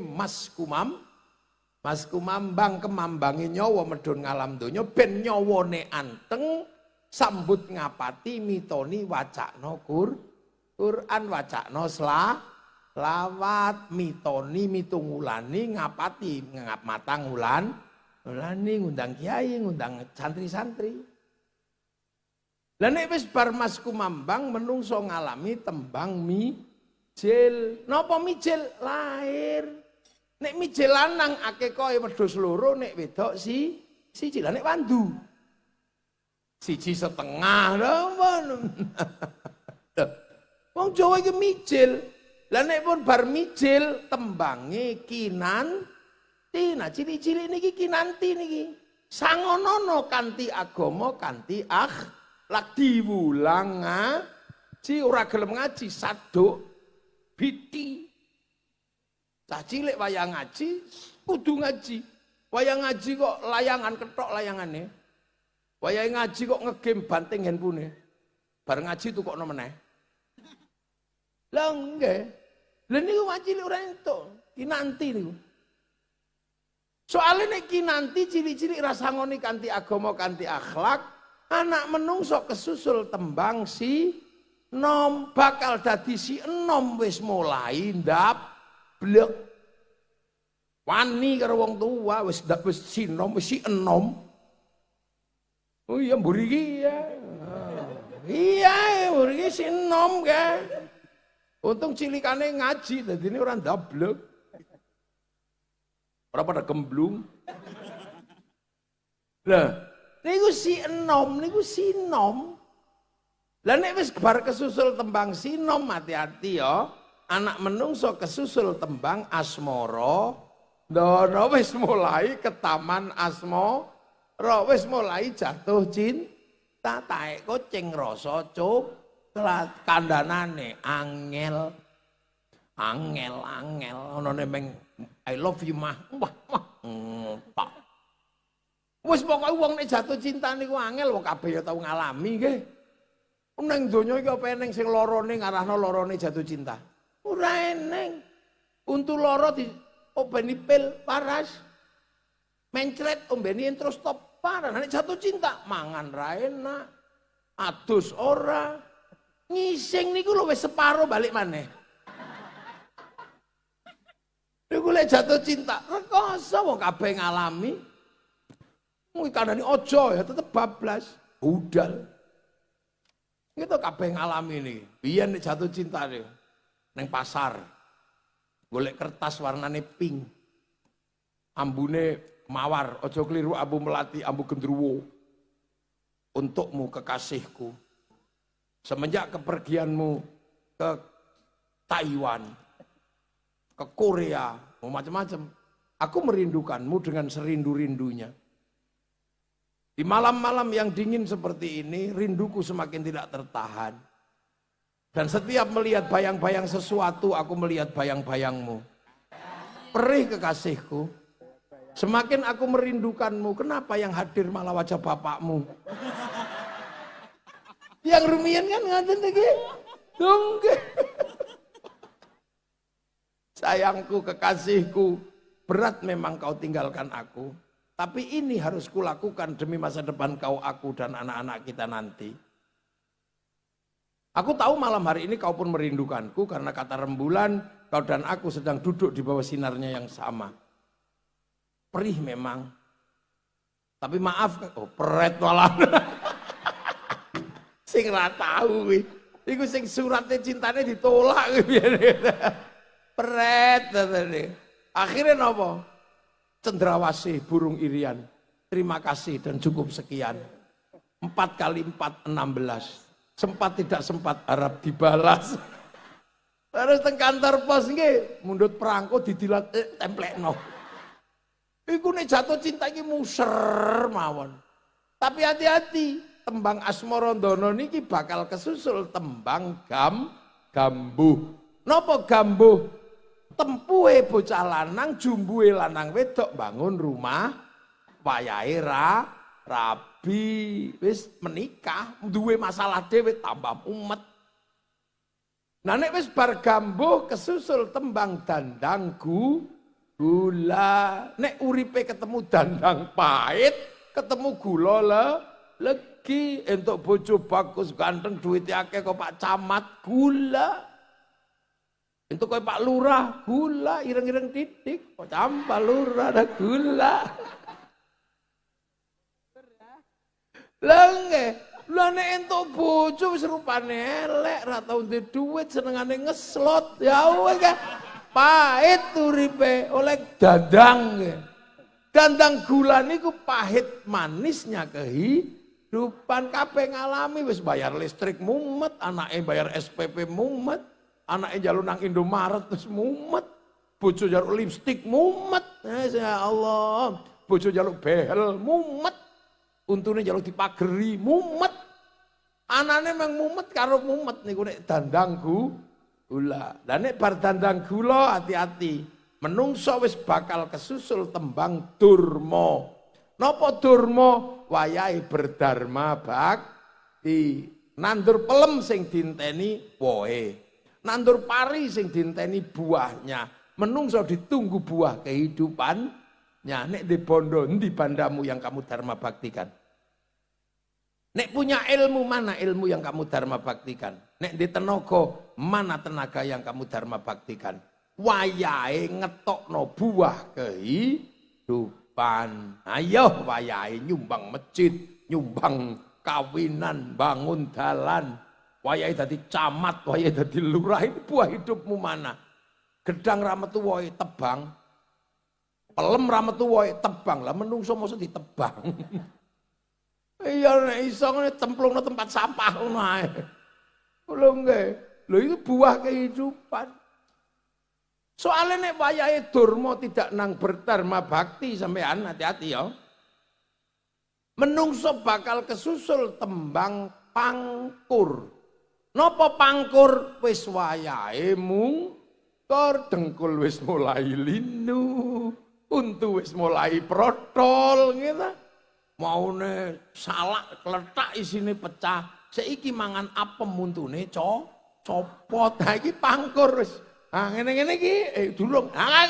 Mas Kumambang kemambange nyawa medun ngalam donya ben nyawane anteng sambut ngapati mitoni wacana Quran wacana selawat mitoni mitungulani ngapati ngap matang ulani ngundang kiai ngundang santri-santri. Lah nek wis bar Mas Kumambang menungso ngalami tembang mijil. Napa mijil? Lahir. Nek mijil lanang akekahe wedhus loro, nek wedok siji. Lah nek wandu siji setengah. Wong Jawa iki mijil. Lah nek pun bar mijil tembange kinanti. Nah cilik-cilik niki kinanti niki. Sangonono kanthi agama, kanthi akhlak diwulang ngaji ora gelem ngaji saduk biti. Cah cilik wayang ngaji kudu ngaji. Wayang ngaji kok layangan ketok layangane. Wayang ngaji kok ngegame banting handphone. Bar ngaji tukokno meneh. Lah nggih. Lah niku cilik ora entuk, kinanti niku. Soalnya nek kinanti cilik-cilik rasa ngoni kanthi agama kanthi akhlak, anak menungso kesusul tembang si nom bakal dadi si enom wis mulai ndablek. Wani karo wong tua wis si enom wis si enom. Oh iya mburi iki ya. Iya, mburi iki si enom ka. Untung cilikane ngaji dadine ora ndablek. Ora pada gemblung. Lah, niku si enom, niku sinom. Lah nek wis bar kesusul tembang sinom hati-hati ya. Anak menungso kesusul tembang asmara. Ndono wis mulai ke taman asmara, wis mulai jatuh cinta, taek kucing rasa coklat kandanane angel. Angel ono meng I love you mah. Wah. Pak. Wis pokoke wong nek jatuh cinta niku angel wong kabeh ya tau ngalami nggih. Nang donya iki apa eneng sing lorone ngarahno lorone jatuh cinta. Ora eneng. Untu loro di obeni pil paras. Mencret ombeni terus stop parah. Nek jatuh cinta mangan ra enak. Adus ora. Ngising niku lho wis separo balik maneh. Niku lek jatuh cinta, rekoso wong kabeh ngalami. Kuwi kandhane aja ya tetep bablas, budal. Itu kabeh ngalami niki. Biyen nek jatuh cinta niku ning pasar. Golek kertas warnane pink. Ambune mawar, aja kliru ambu melati, ambu gendruwo. Untukmu kekasihku. Semenjak kepergianmu ke Taiwan, ke Korea, macam-macam. Aku merindukanmu dengan serindu-rindunya. Di malam-malam yang dingin seperti ini, rinduku semakin tidak tertahan. Dan setiap melihat bayang-bayang sesuatu, aku melihat bayang-bayangmu. Perih kekasihku. Semakin aku merindukanmu, kenapa yang hadir malah wajah bapakmu? Yang rumian kan ngaten iki. Nggih. Sayangku, kekasihku, berat memang kau tinggalkan aku. Tapi ini harus kulakukan demi masa depan kau, aku, dan anak-anak kita nanti. Aku tahu malam hari ini kau pun merindukanku karena kata rembulan, kau dan aku sedang duduk di bawah sinarnya yang sama. Perih memang. Tapi maaf, oh peret malah. Sing ra tahu kuwi. Iku sing suratnya cintane ditolak kuwi. Peret tadi. Akhirnya nopo? Cendrawasih burung irian. Terima kasih dan cukup sekian. 4 kali 4, 16. Sempat tidak sempat harap dibalas. Terus teng kantor pos nggih, mundut perangko didilat templekno. Iku nek jatuh cinta iki muser mawon. Tapi hati-hati, tembang Asmarandono niki bakal kesusul tembang gambuh. Napa gambuh? Tempuhe bocah lanang, jumbuhe lanang wedok bangun rumah, wayahe rabi, wis menikah, duwe masalah dhewe tambah umet. Nah nek wis bar gambuh kesusul tembang dandang gula. Nek uripe ketemu dandang pahit, ketemu gula legi, entuk bojo bagus ganteng duwite akeh kok Pak Camat gula. Itu kau Pak Lurah, gula, ireng-ireng titik, kok Pak Lurah ada gula. Lenge, lah nek entuk bojo wis rupane elek, ra tau ndek dhuwit, senengane ngeslot. Ya wis ka. Pahit uripe oleh dandang. Dandang gula niku pahit manisnya kehidupan kabeh ngalami wis bayar listrik mumet, anake bayar SPP mumet, anake njaluk nang Indomaret wis mumet, bojo njaluk lipstik mumet. Ya Allah, bojo njaluk behel mumet, untune njaluk dipageri mumet. Anane memang mumet karo mumet niku nek dandang gula. Lah nek bar dandang gula hati-hati. Menungso wis bakal kesusul tembang durma. Napa durma? Wayahe berdharma bakti. Nandur pelem sing dinteni wohe. Nandur pari sing dinteni buahnya. Menungso ditunggu buah kehidupannya. Nek di bondo endi bandamu yang kamu dharma baktikan? Nek punya ilmu, mana ilmu yang kamu dharma baktikan? Nek di tenaga, mana tenaga yang kamu dharma baktikan? Wayahe ngetokno buah kehidupan. Ayo wayahe nyumbang masjid, nyumbang kawinan, bangun dalan. Wayahe dadi camat, wayahe dadi lurah. Ini buah hidupmu mana? Gedang ra metu wae tebang. Pelem ra metu wae tebang. Lah menungso mosok ditebang. Iya nek iso ngene cemplungno tempat sampah ngono ae. Lho nggih. Lho itu buah kehidupan. Soalnya nek wayahe durma tidak nang berdharma bakti sampean hati-hati ya. Menungso bakal kesusul tembang pangkur. Napa pangkur? Wis wayahe mungkur, dengkul wis mulai linu, untu wis mulai protol gitu. Maune salak kletak isine pecah. Saiki mangan apem untune copot. Ha iki pangkur wis. Ah ngene-ngene iki durung. Ah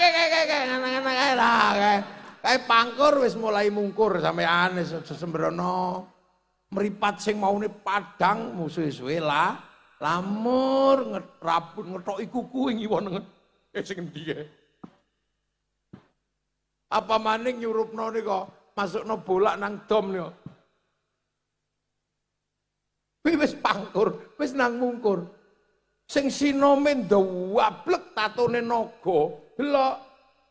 kae pangkur wis mulai mungkur sampean sesembrono. Mripat sing maune padang suwe-suwe lamur ngerabut ngetoki kuku ing iwon sing endi kae. Apa maning nyurupno nika masukno bolak nang dom nika. Wis pangkur, wis nang mungkur. Sing sinome ndawablek tatone naga. Delok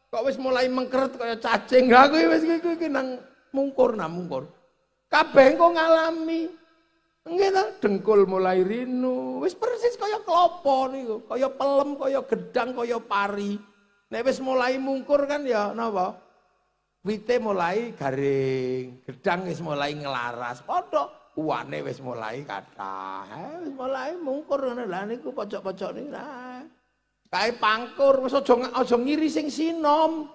kok wis mulai mengkeret kaya cacing. Lah kuwi wis iki nang mungkur nang mungkur. Kabeh engko ngalami. Nggih ta, dengkul mulai rinu. Wis persis kaya klopo niku, kaya pelem, kaya gedang, kaya pari. Nek wis mulai mungkur kan ya napa? Wite mulai garing, gedang wis mulai ngelaras. Padha uwane wis mulai kathah, wis mulai mungkur ngono lha niku pojok-pojok niku. Kae pangkur wis aja ngiri sing sinom.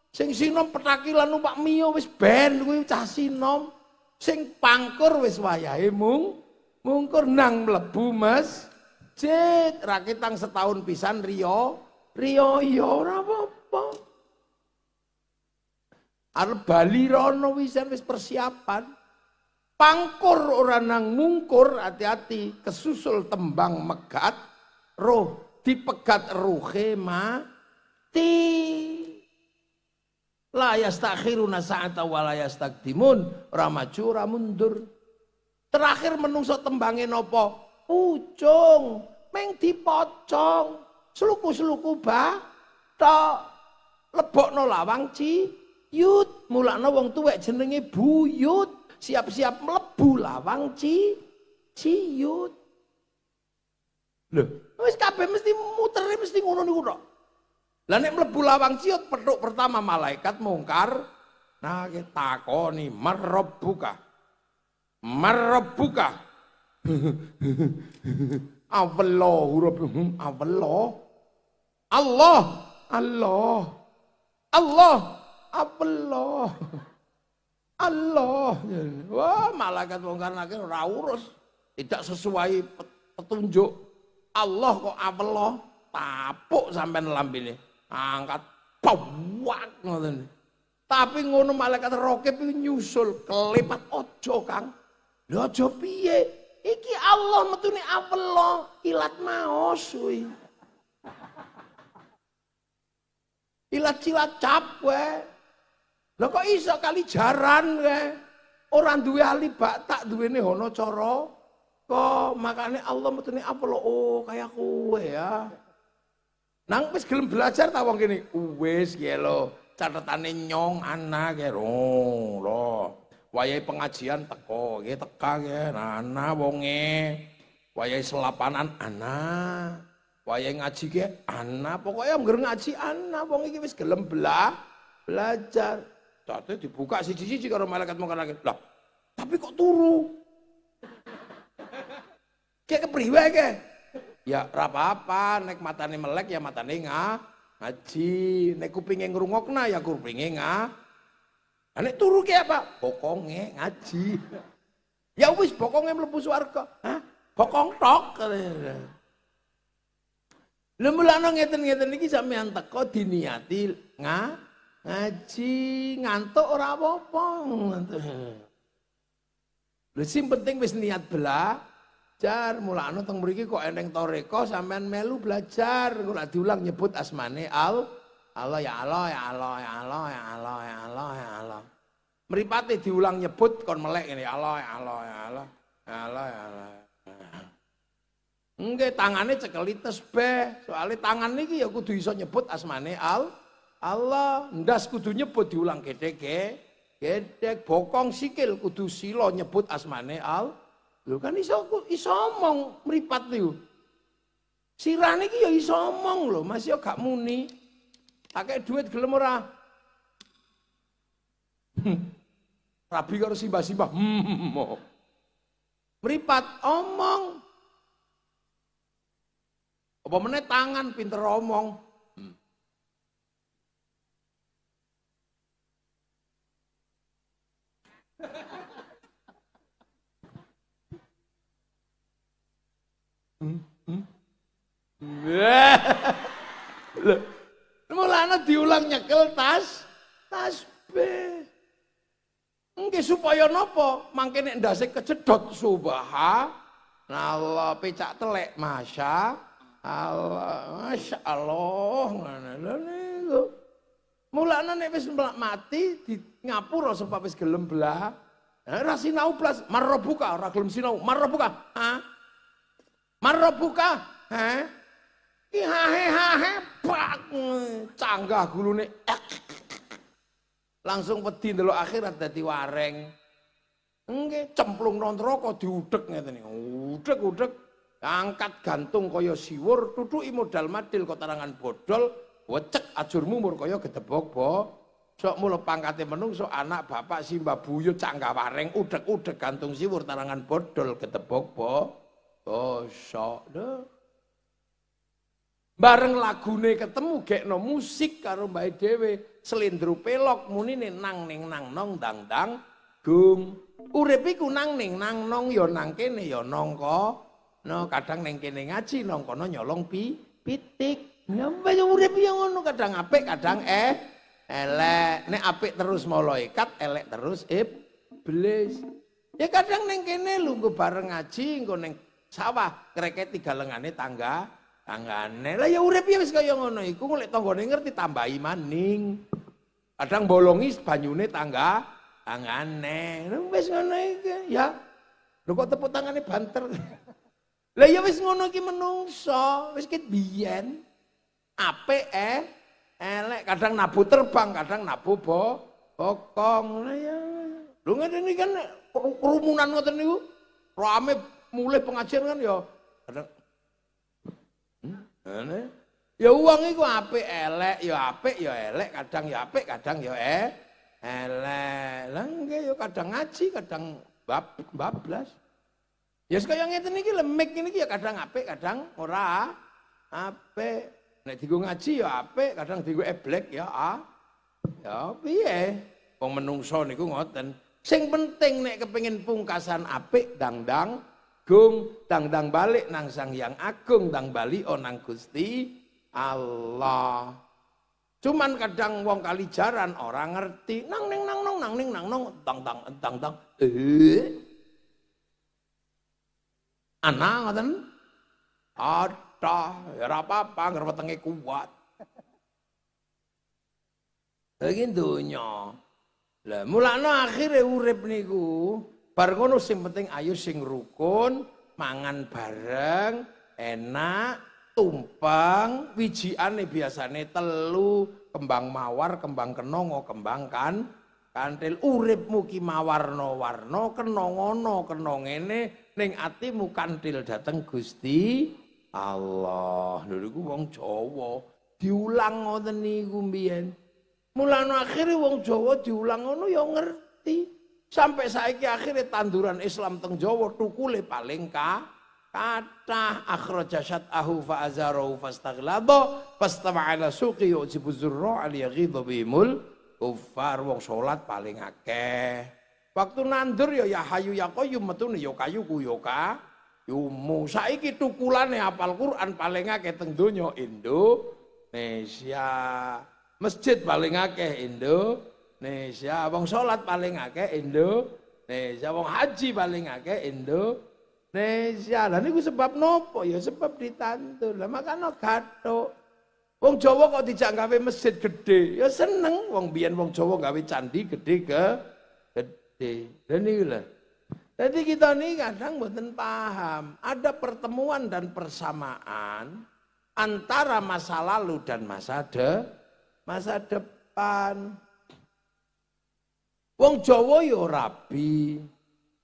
Sing sinom petakilan numpak mio wis ben kuwi cah sinom. Sing pangkur wis wayahe mungkur nang mlebu masjid. Rakitang setahun pisan riyo ya ora apa-apa. Arep bali rono wisan wis persiapan. Pangkur ora nang mungkur, hati-hati kesusul tembang megat roh dipegat ruhe mati. La yastakhiruna sa'ata wa la yastaqdimun, ora maju ora mundur. Terakhir menungso tembange napa? Ujung, meng dipocong, sluku-sluku bathok, lebokno lawang ciyut, mulakno wong tuwek jenenge buyut. Siap-siap mlebu lawang ciyut. Lho, wis kabeh mesti mutere mesti ngono niku tok. Lah nek mlebu lawang ciyut petuk pertama malaikat mungkar. Nah, takoni marabbuka. Marabbuka. Allahu rabbuhum Allah. Allah. Allah. Allah. Allah. Allah. Wah, malaikat mungkar nakir ora urus. Tidak sesuai petunjuk. Allah kok Allah tapuk sampean lambene. Angkat pawak ngoten. Tapi ngono malaikat rokib iki nyusul kelepat aja, Kang. Lha aja piye? Iki Allah metune Allah, ilat maos kuwi. Ilat Cilacap wae. Lah kok iso kali jaran kae. Ora duwe ali tak duwene hono cara. Kok makane Allah metune apa lho? Oh, kaya kowe ya. Nang wis gelem belajar ta wong kene. Wis kiye lho, catetane nyong ana kae lho. wayahe pengajian teko, nggih teka nggih, ana wonge. Wayahe selapanan ana. Wayahe ngaji ki ana, pokoke angger ngaji ana, wong iki wis gelem belajar. Dadi dibuka siji-siji karo malaikat mungkar nakir. Lah, tapi kok turu? Kayak kepriwe ke? Ya ora apa-apa, nek matane melek ya matane ngaji, nek kupinge ngrungokna ya kupinge nek turu ki apa? Bokonge ngaji. Ya wis bokonge mlebu swarga. Hah? Bokong tok. Lha mulane ngeten-ngeten iki sampean teko diniati ngaji, ngantuk ora apa-apa. Lha sing penting wis niat belajar. Mulane teng mriki kok eneng toreko sampean melu belajar. Ora diulang nyebut asmane Allah ya Allah ya Allah ya Allah ya Allah ya Allah ya Allah. Mripate diulang nyebut kon melek ngene Allah ya Allah ya Allah ya Allah ya Allah. Nggih tangane cekeli tesbih, soalnya tangan niki ya kudu iso nyebut asmane Allah. Ndas kudu nyebut diulang gedhe gedhek, bokong sikil kudu sila nyebut asmane Lho kan iso omong mripat niku. Sirah niki ya iso omong lho, Mas ya gak muni. Akeh duit gelem ora? Rabi karo simbah-simbah. Mripat omong. Apa meneh tangan pinter omong. Mulane diulang nyekel tasbih. Nggih supaya napa? Mangke nek ndase kejedot subhanallah pecak telek Masya Allah, ngono niku. Mulane nek wis mati di ngapura sebab wis gelem blah. Ora sinau blas, marrobuka ora gelem sinau, marrobuka. Hah? Marrobuka? Heh? Ki hahe pak canggah gulune. Langsung wedi ndelok akhirat dadi wareng. Nggih, cemplung nang neraka diudhek ngeten iki. Udhek-udhek angkat gantung kaya siwur, tutuki modal madil kok tarangan bodol, wecek ajur mumur kaya gedebok sok mula pangkate menungso anak bapak simbah buyut canggah wareng udek-udek gantung siwur tarangan bodol gedebok sok deh. Bareng lagune ketemu gekno musik karo mbake dhewe, slendro pelok munine nang ning nang nong dang dang gung. Urip iku nang ning nang nong ya nang kene ya nangka. No kadang neng kene ngaji nang kono nyolong pitik. Ya urip ya ngono kadang apik kadang elek. Nek apik terus malaikat, elek terus iblis. Ya kadang neng kene lungguh bareng ngaji engko neng sawah kreket tiga lengane tanggane. Lah ya urip ya wis kaya ngono iku lek tanggane ngerti tambahi maning. Kadang bolongi banyune tanggane. Wis ngono iki ya. Lho kok tepuk tangane banter. Lah ya wis ngono iki menungso, wis ket biyen. Apik elek, kadang nabu terbang, kadang nabu bokong. Lah ya. Lho ngene iki kan kerumunan ngoten niku. Rame mulai pengajian kan ya kadang ya uang iku apik elek, ya apik ya elek, kadang ya apik, kadang ya elek. Lah nggih ya kadang ngaji, kadang bablas. Ya kaya ngeten iki lemek iki ya kadang apik, kadang ora apik. Nek dienggo ngaji ya apik, kadang dienggo eblek ya ya piye? Wong menungso niku ngoten. Sing penting nek kepengin pungkasan apik dang-dang gung, dang-dang balik nang Sang Hyang Agung, dang bali nang Gusti Allah. Cuman kadang wong kalijaran orang ngerti nang ning nang nong nang ning nang nong dang-dang. Anak ngoten. Ada, ya ora apa-apa, anggere wetenge kuat. Lagi donya. Lah mulane akhire urip niku, bar ngono sing penting ayo sing rukun, mangan bareng, enak, tumpeng, wijiane biasane telu, kembang mawar, kembang kenongo, kembang Kanthil uripmu ki mawarna-warna, kena ngono, kena ngene, ning atimu kanthil dhateng Gusti Allah. Lho niku wong Jawa diulang ngoten niku mbiyen. Mulane akhire wong Jawa diulang ngono ya ngerti. Sampai saiki akhire tanduran Islam teng Jawa tukule paling kathah. Akhraja syat'ahu fa azarahu fastaghlaba fastawa ala suqi yujibu zurra al yaghidha bihimul kufar. Wong salat paling akeh. Waktu nandur ya hayu ya qayyum metune ya kayu ku ya yumu. Saiki tukulane hafal Quran paling akeh teng donya Indonesia. Masjid paling akeh Indonesia. Wong salat paling akeh Indonesia. Wong haji paling akeh Indonesia. Lah niku sebab nopo? Ya sebab ditandur. Lah makane gathuk. Wong Jawa kok dijak gawe masjid gede, ya seneng. Wong biyen wong Jawa gawe candi gede. Dan niku lho. Jadi kita ini kadang mboten paham, ada pertemuan dan persamaan antara masa lalu dan masa depan. Wong Jawa yo rabi,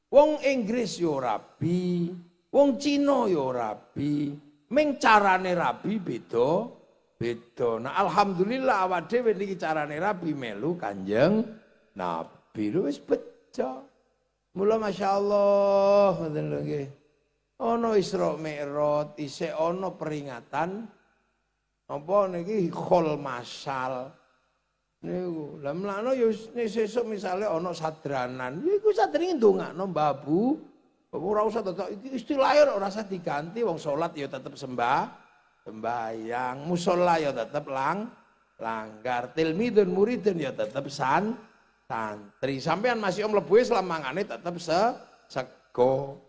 wong Inggris yo rabi, wong Cina yo rabi, ming carane rabi beda. Nah alhamdulillah awak dhewe niki carane rabi melu Kanjeng Nabi wis bejo. Mula masyaallah ngoten lho nggih. Ana Isra Mi'raj, isih ana peringatan apa niki khol masal. Niku. Lah mlane yo sesuk misale ana sadranan, iku sadringe ndongakno mbabu. Ora usah tetep iki istilah ora usah diganti, wong salat ya tetep sembahyang, musala ya tetep langgar, tilmidun muridun ya tetep santri. Sampean masih mlebu Islam mangane tetep sego.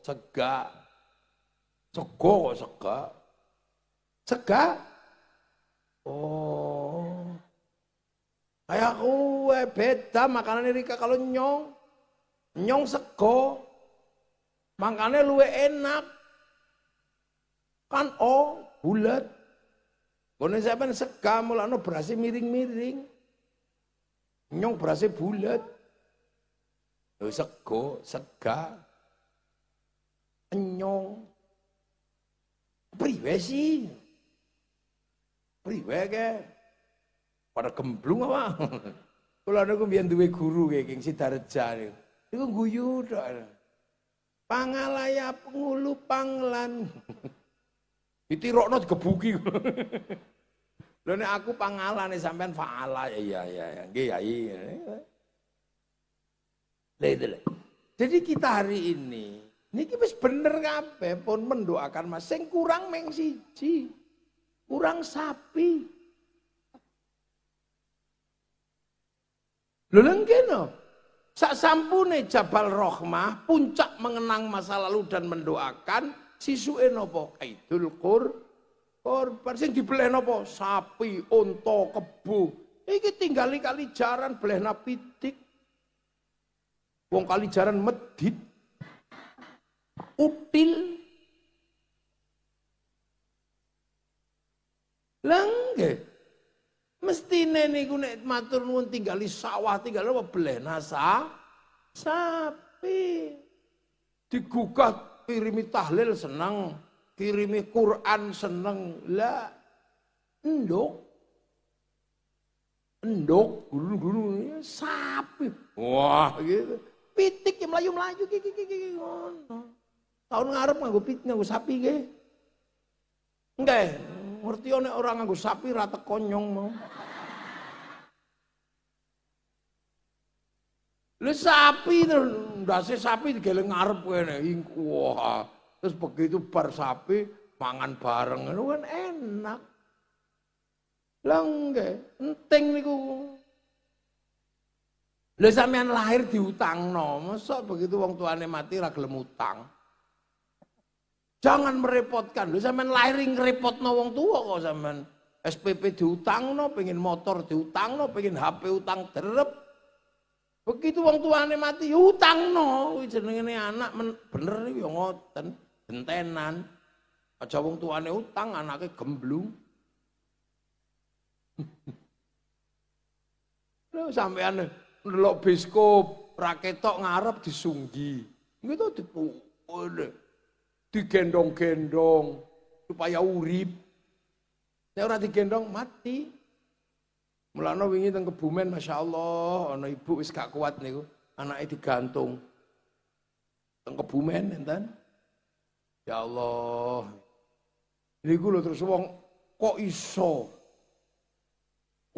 Oh. Kayak kowe beda makanan Rika kalau nyong sego. Makane luwe enak. Kan bulat. Gone sampean sega mulane berase miring-miring. Nyong berase bulat. Lho sega. Nyong. Priwe sih? Priwe ke? Pada gemblung apa? Kula niku mbiyen duwe guru nggih King Sidareja niku. Niku guyu tok. Pangalaya pengulu panglan. Ditirokno digebuki. Lho nek aku pangalane sampean faala ya nggih yai. Jadi kita hari ini niki wis bener kabeh pun mendoakan Mas sing kurang meng siji. Kurang sapi. Lho lengkene. Sak sampune Jabal Rahmah, puncak mengenang masa lalu dan mendoakan sisuke napa? Idul Kurban sing dibeleh napa? Sapi, unta, kebo. Iki tinggali kali jaran belehna pitik. Wong kali jaran medit. Util. Lengge. Mestine niku nek matur nuwun tinggali sawah, tinggal apa belehna sapi. Digugah kirimi tahlil seneng, kirimi Quran seneng. Lah endok guru sapi. Wah gitu. Pitik yang melayu-melayu gigi ngono. Tahun ngarep nganggo sapi nggih. Nggih, ngerti nek ora nganggo sapi ra teko nyong mau. Lha sapi ndase sapi digeleng ngarep kene. Wah, terus begitu bar sapi mangan bareng ngono kan enak. Lah nggih, enting niku. Lha sampean lahir diutangno, mosok begitu wong tuane mati ra gelem utang. Jangan merepotkan. Lho sampean lahir ngrepotno wong tua kok sampean. SPP diutangno, pengen motor diutangno, pengen HP utang derep. Begitu wong tuane mati utangno, kuwi jenenge anak bener ya ngoten, gentenan. Aja wong tuane utang, anake gemblung. Lho sampean ndelok biskop, ra ketok ngarep disunggi. Gitu digendong-gendong supaya urip. Nek ora digendong mati. Mulane wingi teng Kebumen masyaallah ana ibu wis gak kuat niku, anake digantung. Teng Kebumen enten. Ya Allah. Niku lho terus wong kok iso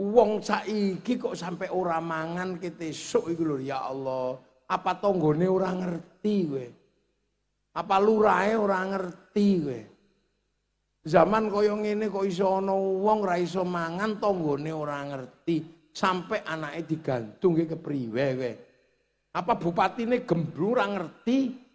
wong saiki kok sampai ora mangan ketesuk iku lho ya Allah. Apa tanggane ora ngerti kowe? Apa lurahe ora ngerti kowe? Zaman kaya ngene kok iso ana wong ra iso mangan tanggane ora ngerti, sampai anake digantung ki kepriwe kowe? Apa bupatine gemblu ora ngerti?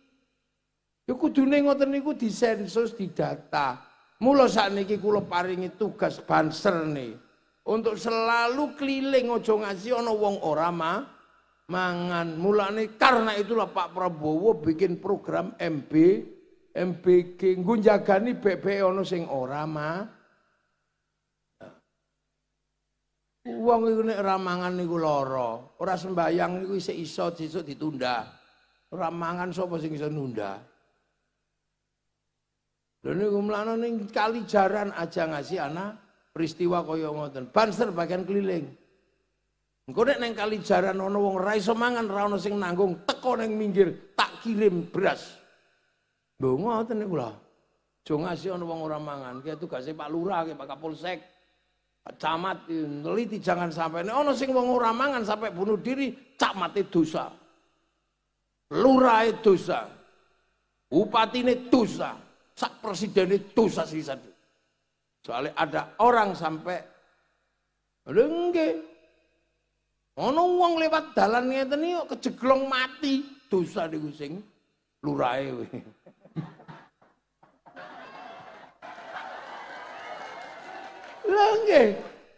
Ya kudune ngoten niku disensus didata. Mula sakniki kula paringi tugas banser nih untuk selalu keliling aja ngasih ana wong ora mangan. Mulane karena itulah Pak Prabowo bikin program MBG nggo njagani bebek ana sing ora wong iku nek ora mangan niku lara, ora sembayang niku isih iso sesuk ditunda. Ora mangan sapa sing iso nunda? Lha niku mlana ning Kalijaran aja ngasih anak peristiwa kaya ngoten. Banser bagian keliling. Engko nek nang Kalijaran ana wong ra iso mangan, ra ono sing nanggung, teko ning minggir tak kirim beras. Lho ngoten niku lho. Aja ngasih ana wong ora mangan. Ki tugase Pak Lurah, Pak Kapolsek, Pak Camat neliti jangan sampai nek ana sing wong ora mangan sampai bunuh diri, camate dosa. Lurahe dosa. Bupatine dosa. Sak presiden itu dosa sisa. Soalnya ada orang sampai lengge. Ono wong lewat dalan ngeten iki kok kejeglong mati, dosa niku sing lurahe kowe. Lengge.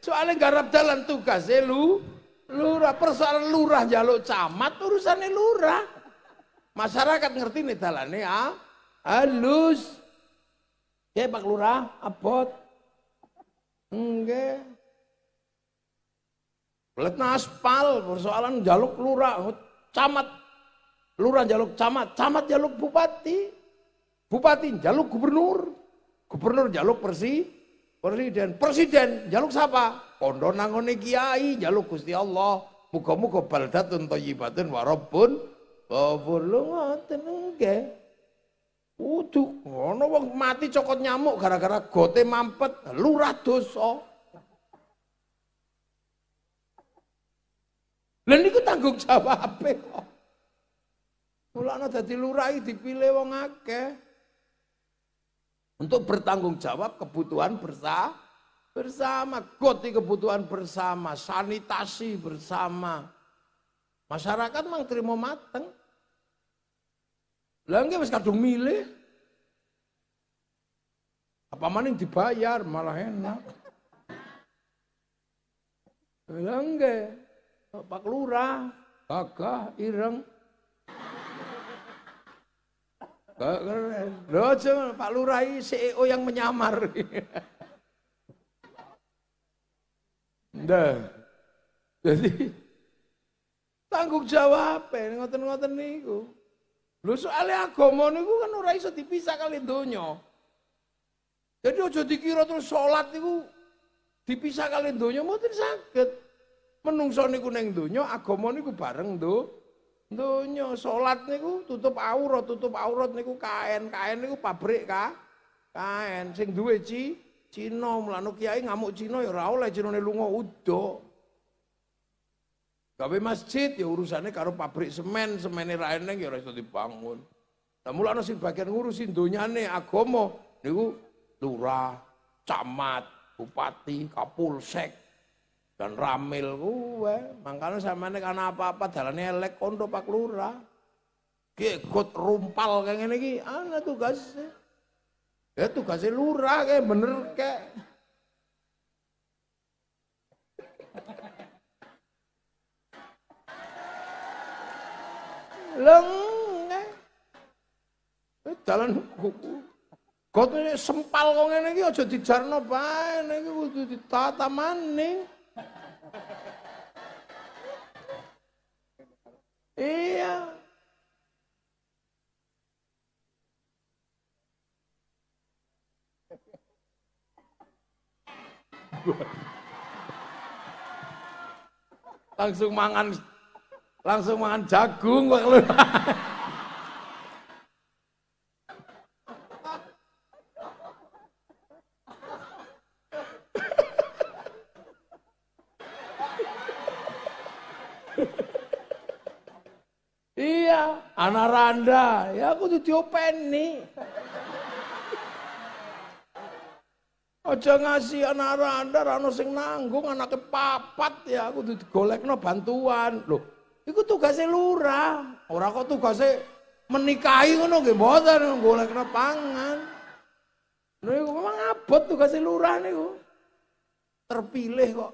Soalnya garap dalan tugase lurah, persoalan lurah njaluk camat urusane lurah. Masyarakat ngerti nih dalane halus. Ya Pak Lurah, abot. Enggak. Letna aspal, persoalan jaluk lurah, camat. Lurah jaluk camat, camat jaluk bupati. Bupati jaluk gubernur. Gubernur jaluk presiden. Presiden jaluk siapa? Kondo nangone kiai, jaluk Gusti Allah. Muga-muga baldatun thayyibatun wa rabbun ghafur. Lho ngoten nggih. Uduk, ono wong mati cokot nyamuk gara-gara gote mampet, lurah dosa. Lha niku tanggung jawabe kok. Mulane dadi lurah iki dipilih wong akeh. Untuk bertanggung jawab kebutuhan bersama, goti kebutuhan bersama, sanitasi bersama. Masyarakat mang trimo mateng. Lah nggih wis kadung milih. Apa maning dibayar malah enak. Lah nggih. Pak Lurah, gagah ireng. Keren. Lho aja Pak Lurah iki CEO yang menyamar. Nah. Jadi tanggung jawab ngoten-ngoten niku. Lho soalnya agama niku kan ora iso dipisah kali donya. Jadi aja dikira terus salat niku dipisah kali donya mboten saged. Menungso niku ning donya, agama niku bareng donya. Salat niku tutup aurat niku kain niku pabrik kain sing duwe Cina, mulane kiai ngamuk Cina ya ora oleh Cinane lunga udo. Gawe masjid ya urusannya karo pabrik semene ra eneng ya ora iso dibangun. Lah mulane sing bagian ngurusin donyane agama niku lurah, camat, bupati, kapolsek dan ramil kuwe. Mangkane sampeyan ana apa-apa dalane elek kondo Pak Lurah. Ki ikut rumpal kayak ngene iki ana tugasnya. Ya tugasnya lurah kayak bener kayak. Lengeh. Dalan kotone sempal kok ngene iki aja dijarno bae, niki kudu ditata maning. Iya. Langsung mangan jagung kok lu. Iya, anak randa, ya aku tuh diopeni. Aja ngasih anak randa, rano sing nanggung, anaknya papat ya aku tuh digolekno bantuan. Loh, itu tugasnya lurah, orang kok tugasnya menikahi ngono nggih mboten golekno pangan. Niku memang abot tugasnya lurah niku. Terpilih kok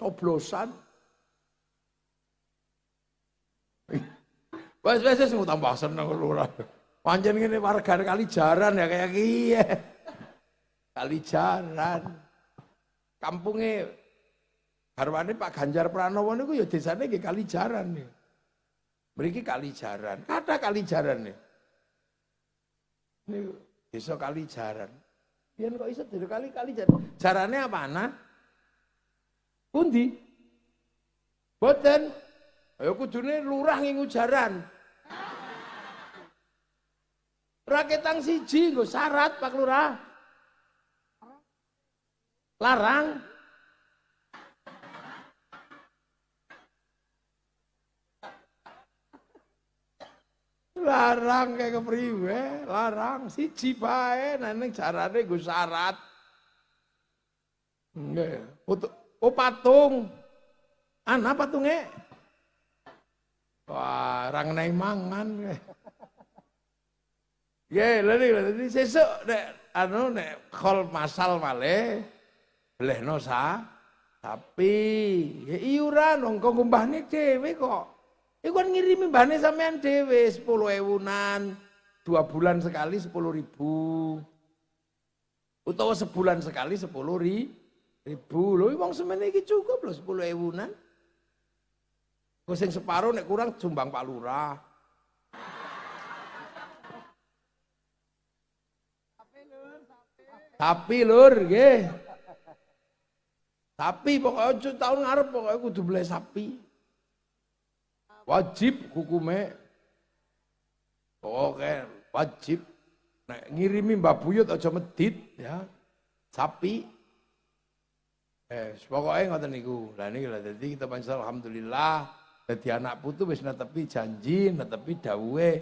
coblosan. Wes mau tambah seneng lurah. Pancen ngene warga kali jaran ya kayak kiye. Kali jaran. Kampunge garwane Pak Ganjar Pranowo niku ya desane nggih kali jaran nih. Mriki kali jaran. Kata kali jaran nih. Niku desa kali jaran. Pian kok iso dadi kali jaran? Jarane apa ana? Pundi? Boten. Ayo kudune lurah ngingu jaran. Raketang siji nggo syarat Pak Lurah. Larang. Larang kayak kepriwe? Larang siji bae neng jarane nggo syarat. Nggih. Oh patung. Ana patunge? Wah, orang naik mangan. Ya, lha sesuk nek nek khol masal malih blehno sapi. Ya iuran wong kok ngumbahne dhewe kok. Iku kan ngirimi mbahne sampean dhewe 10.000-an. 2 bulan sekali 10.000. Utawa sebulan sekali 10.000. Lho wong semene iki cukup lho 10.000-an. Kok sing separo nek kurang sumbang Pak Lurah. Sapi lur nggih. Sapi pokoknya tahun ngarep pokoknya kudu beli sapi. Wajib hukume. Oke, wajib. Nek ngirimi Mbah Buyut aja medit ya. Sapi. Pokoknya ngoten niku. Lah niki lha dadi kita pancen alhamdulillah dadi anak putu wis netepi janji, netepi dawuhe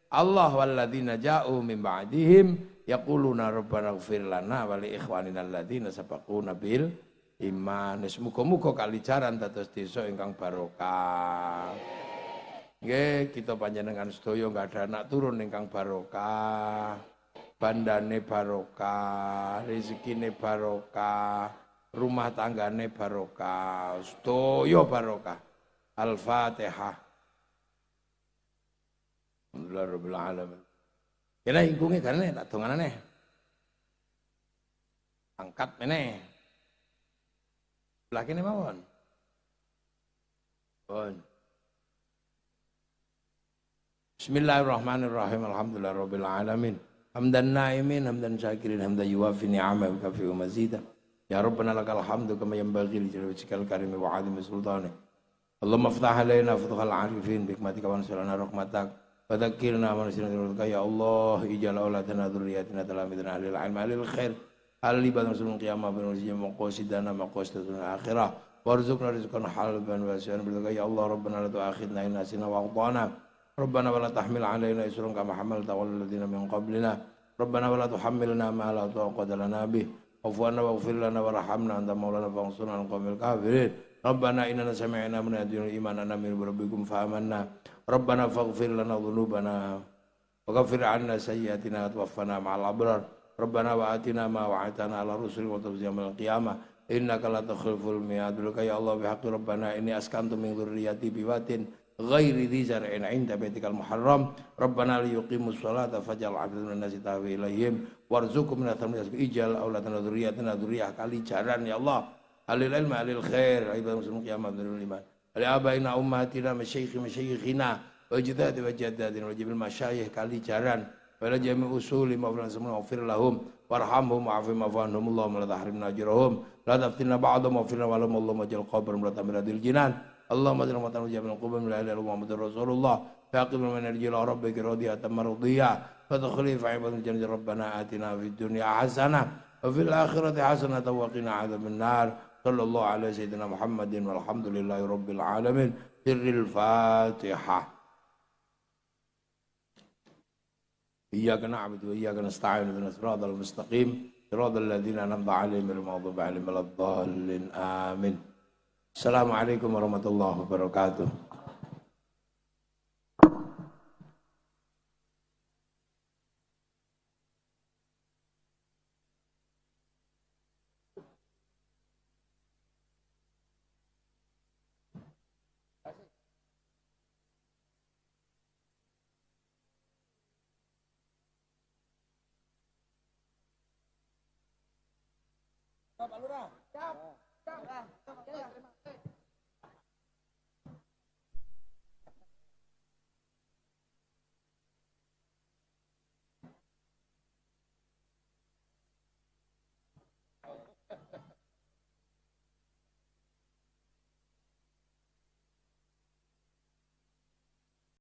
Allah walladzina ja'u min ba'dihim yaquluna rabbana ighfir lana wa li ikhwanina alladzina sabaquna bil iman. Muga-muga kalijaran dados desa ingkang barokah. Nggih, kita panjenengan sedaya enggak ada anak turun ingkang barokah. Bandane barokah, rezekine barokah, rumah tanggane barokah, sedaya barokah. Al-Fatihah. Alhamdulillahirabbil alamin. Kira ingkunge karene tak donganane. Angkat meneh. Sebelah kene mawon. Pun. Bismillahirrahmanirrahim. Alhamdulillahirabbil alamin. Hamdan na'imin, hamdan syakirin, hamdan yuwafi ni'amahu wa kafi wa mazida. Ya Rabbana lakal hamdu kama yanbaghi li jalali wajhikal karim wa 'azimi sultanik. Allahumma ftah alaina futuhal arifin bi hikmatika wa ansurna rahmatak. Fadzakirna wa nasirna dzikruka ya Allah ij'al auladana dzurriyyatina talamidana alil ilmi alil khair alli badal sulul qiyamah bin wajhi maqasidana maqasidana akhirah warzuqna rizqan halalan wasi'an bidzaka ya Allah rabbana la tu'akhidna in nasina wa akhtana rabbana wa la tahmil alaina isran kama hamalta 'alal ladzina min qablina rabbana wa la tuhammilna ma la taqata lana bih wa'fu 'anna waghfir lana warhamna anta maulana fansurna 'alal qawmil kafirin rabbana inna sami'na munadiyan imanana min rabbikum fa amanna Rabbana faghfir lana dhunubana wa ghafir 'anna sayyi'atina wa tawaffana ma'al abrar. Rabbana wa atina ma wa'adtana 'ala rusulika wa tawfina yaumil qiyamah. Innaka la tukhliful mi'ad. Ya Allah bihaqqi Rabbana inni askantu min dzurriyyati biwatin ghairi dzi zar'in 'inda baitikal muharram. Rabbana liyuqimus sholata faj'al 'afidatan min nasi tahwi ilaihim warzuqhum min ath-thamarati ij'al auladana dzurriyyatina dzurriyyah kali jaran ya Allah. Alil ilmi alil khair ibadul muslimin qiyamah dzurul iman. ولآبائنا أمهاتنا مشايخنا وأجداد وجدادنا وجميع المشايخ kali jaran ولا جميع أصول مولانا سمنا واغفر لهم وارحمهم وعافهم واعف عنهم اللهم لا تحرمنا أجرهم لا تفتنا بعضهم واغفر لهم اللهم اجعل قبرهم لا تمر الجنان اللهم اجعل متنا وجعل من القبور من لا إله إلا محمد رسول الله فاقم من نرجو إلى ربك راضية مرضية فادخلي في عباد الجنة ربنا آتنا في الدنيا حسنة وفي الآخرة حسنة وقنا عذاب النار صلى الله على سيدنا محمد والحمد لله رب العالمين سر الفاتحة إياك نعبد وإياك نستعين اهدنا الصراط المستقيم صراط الذين أنعمت عليهم غير المغضوب عليهم ولا الضالين آمين. السلام عليكم ورحمة الله وبركاته. Pak Lurah. Siap.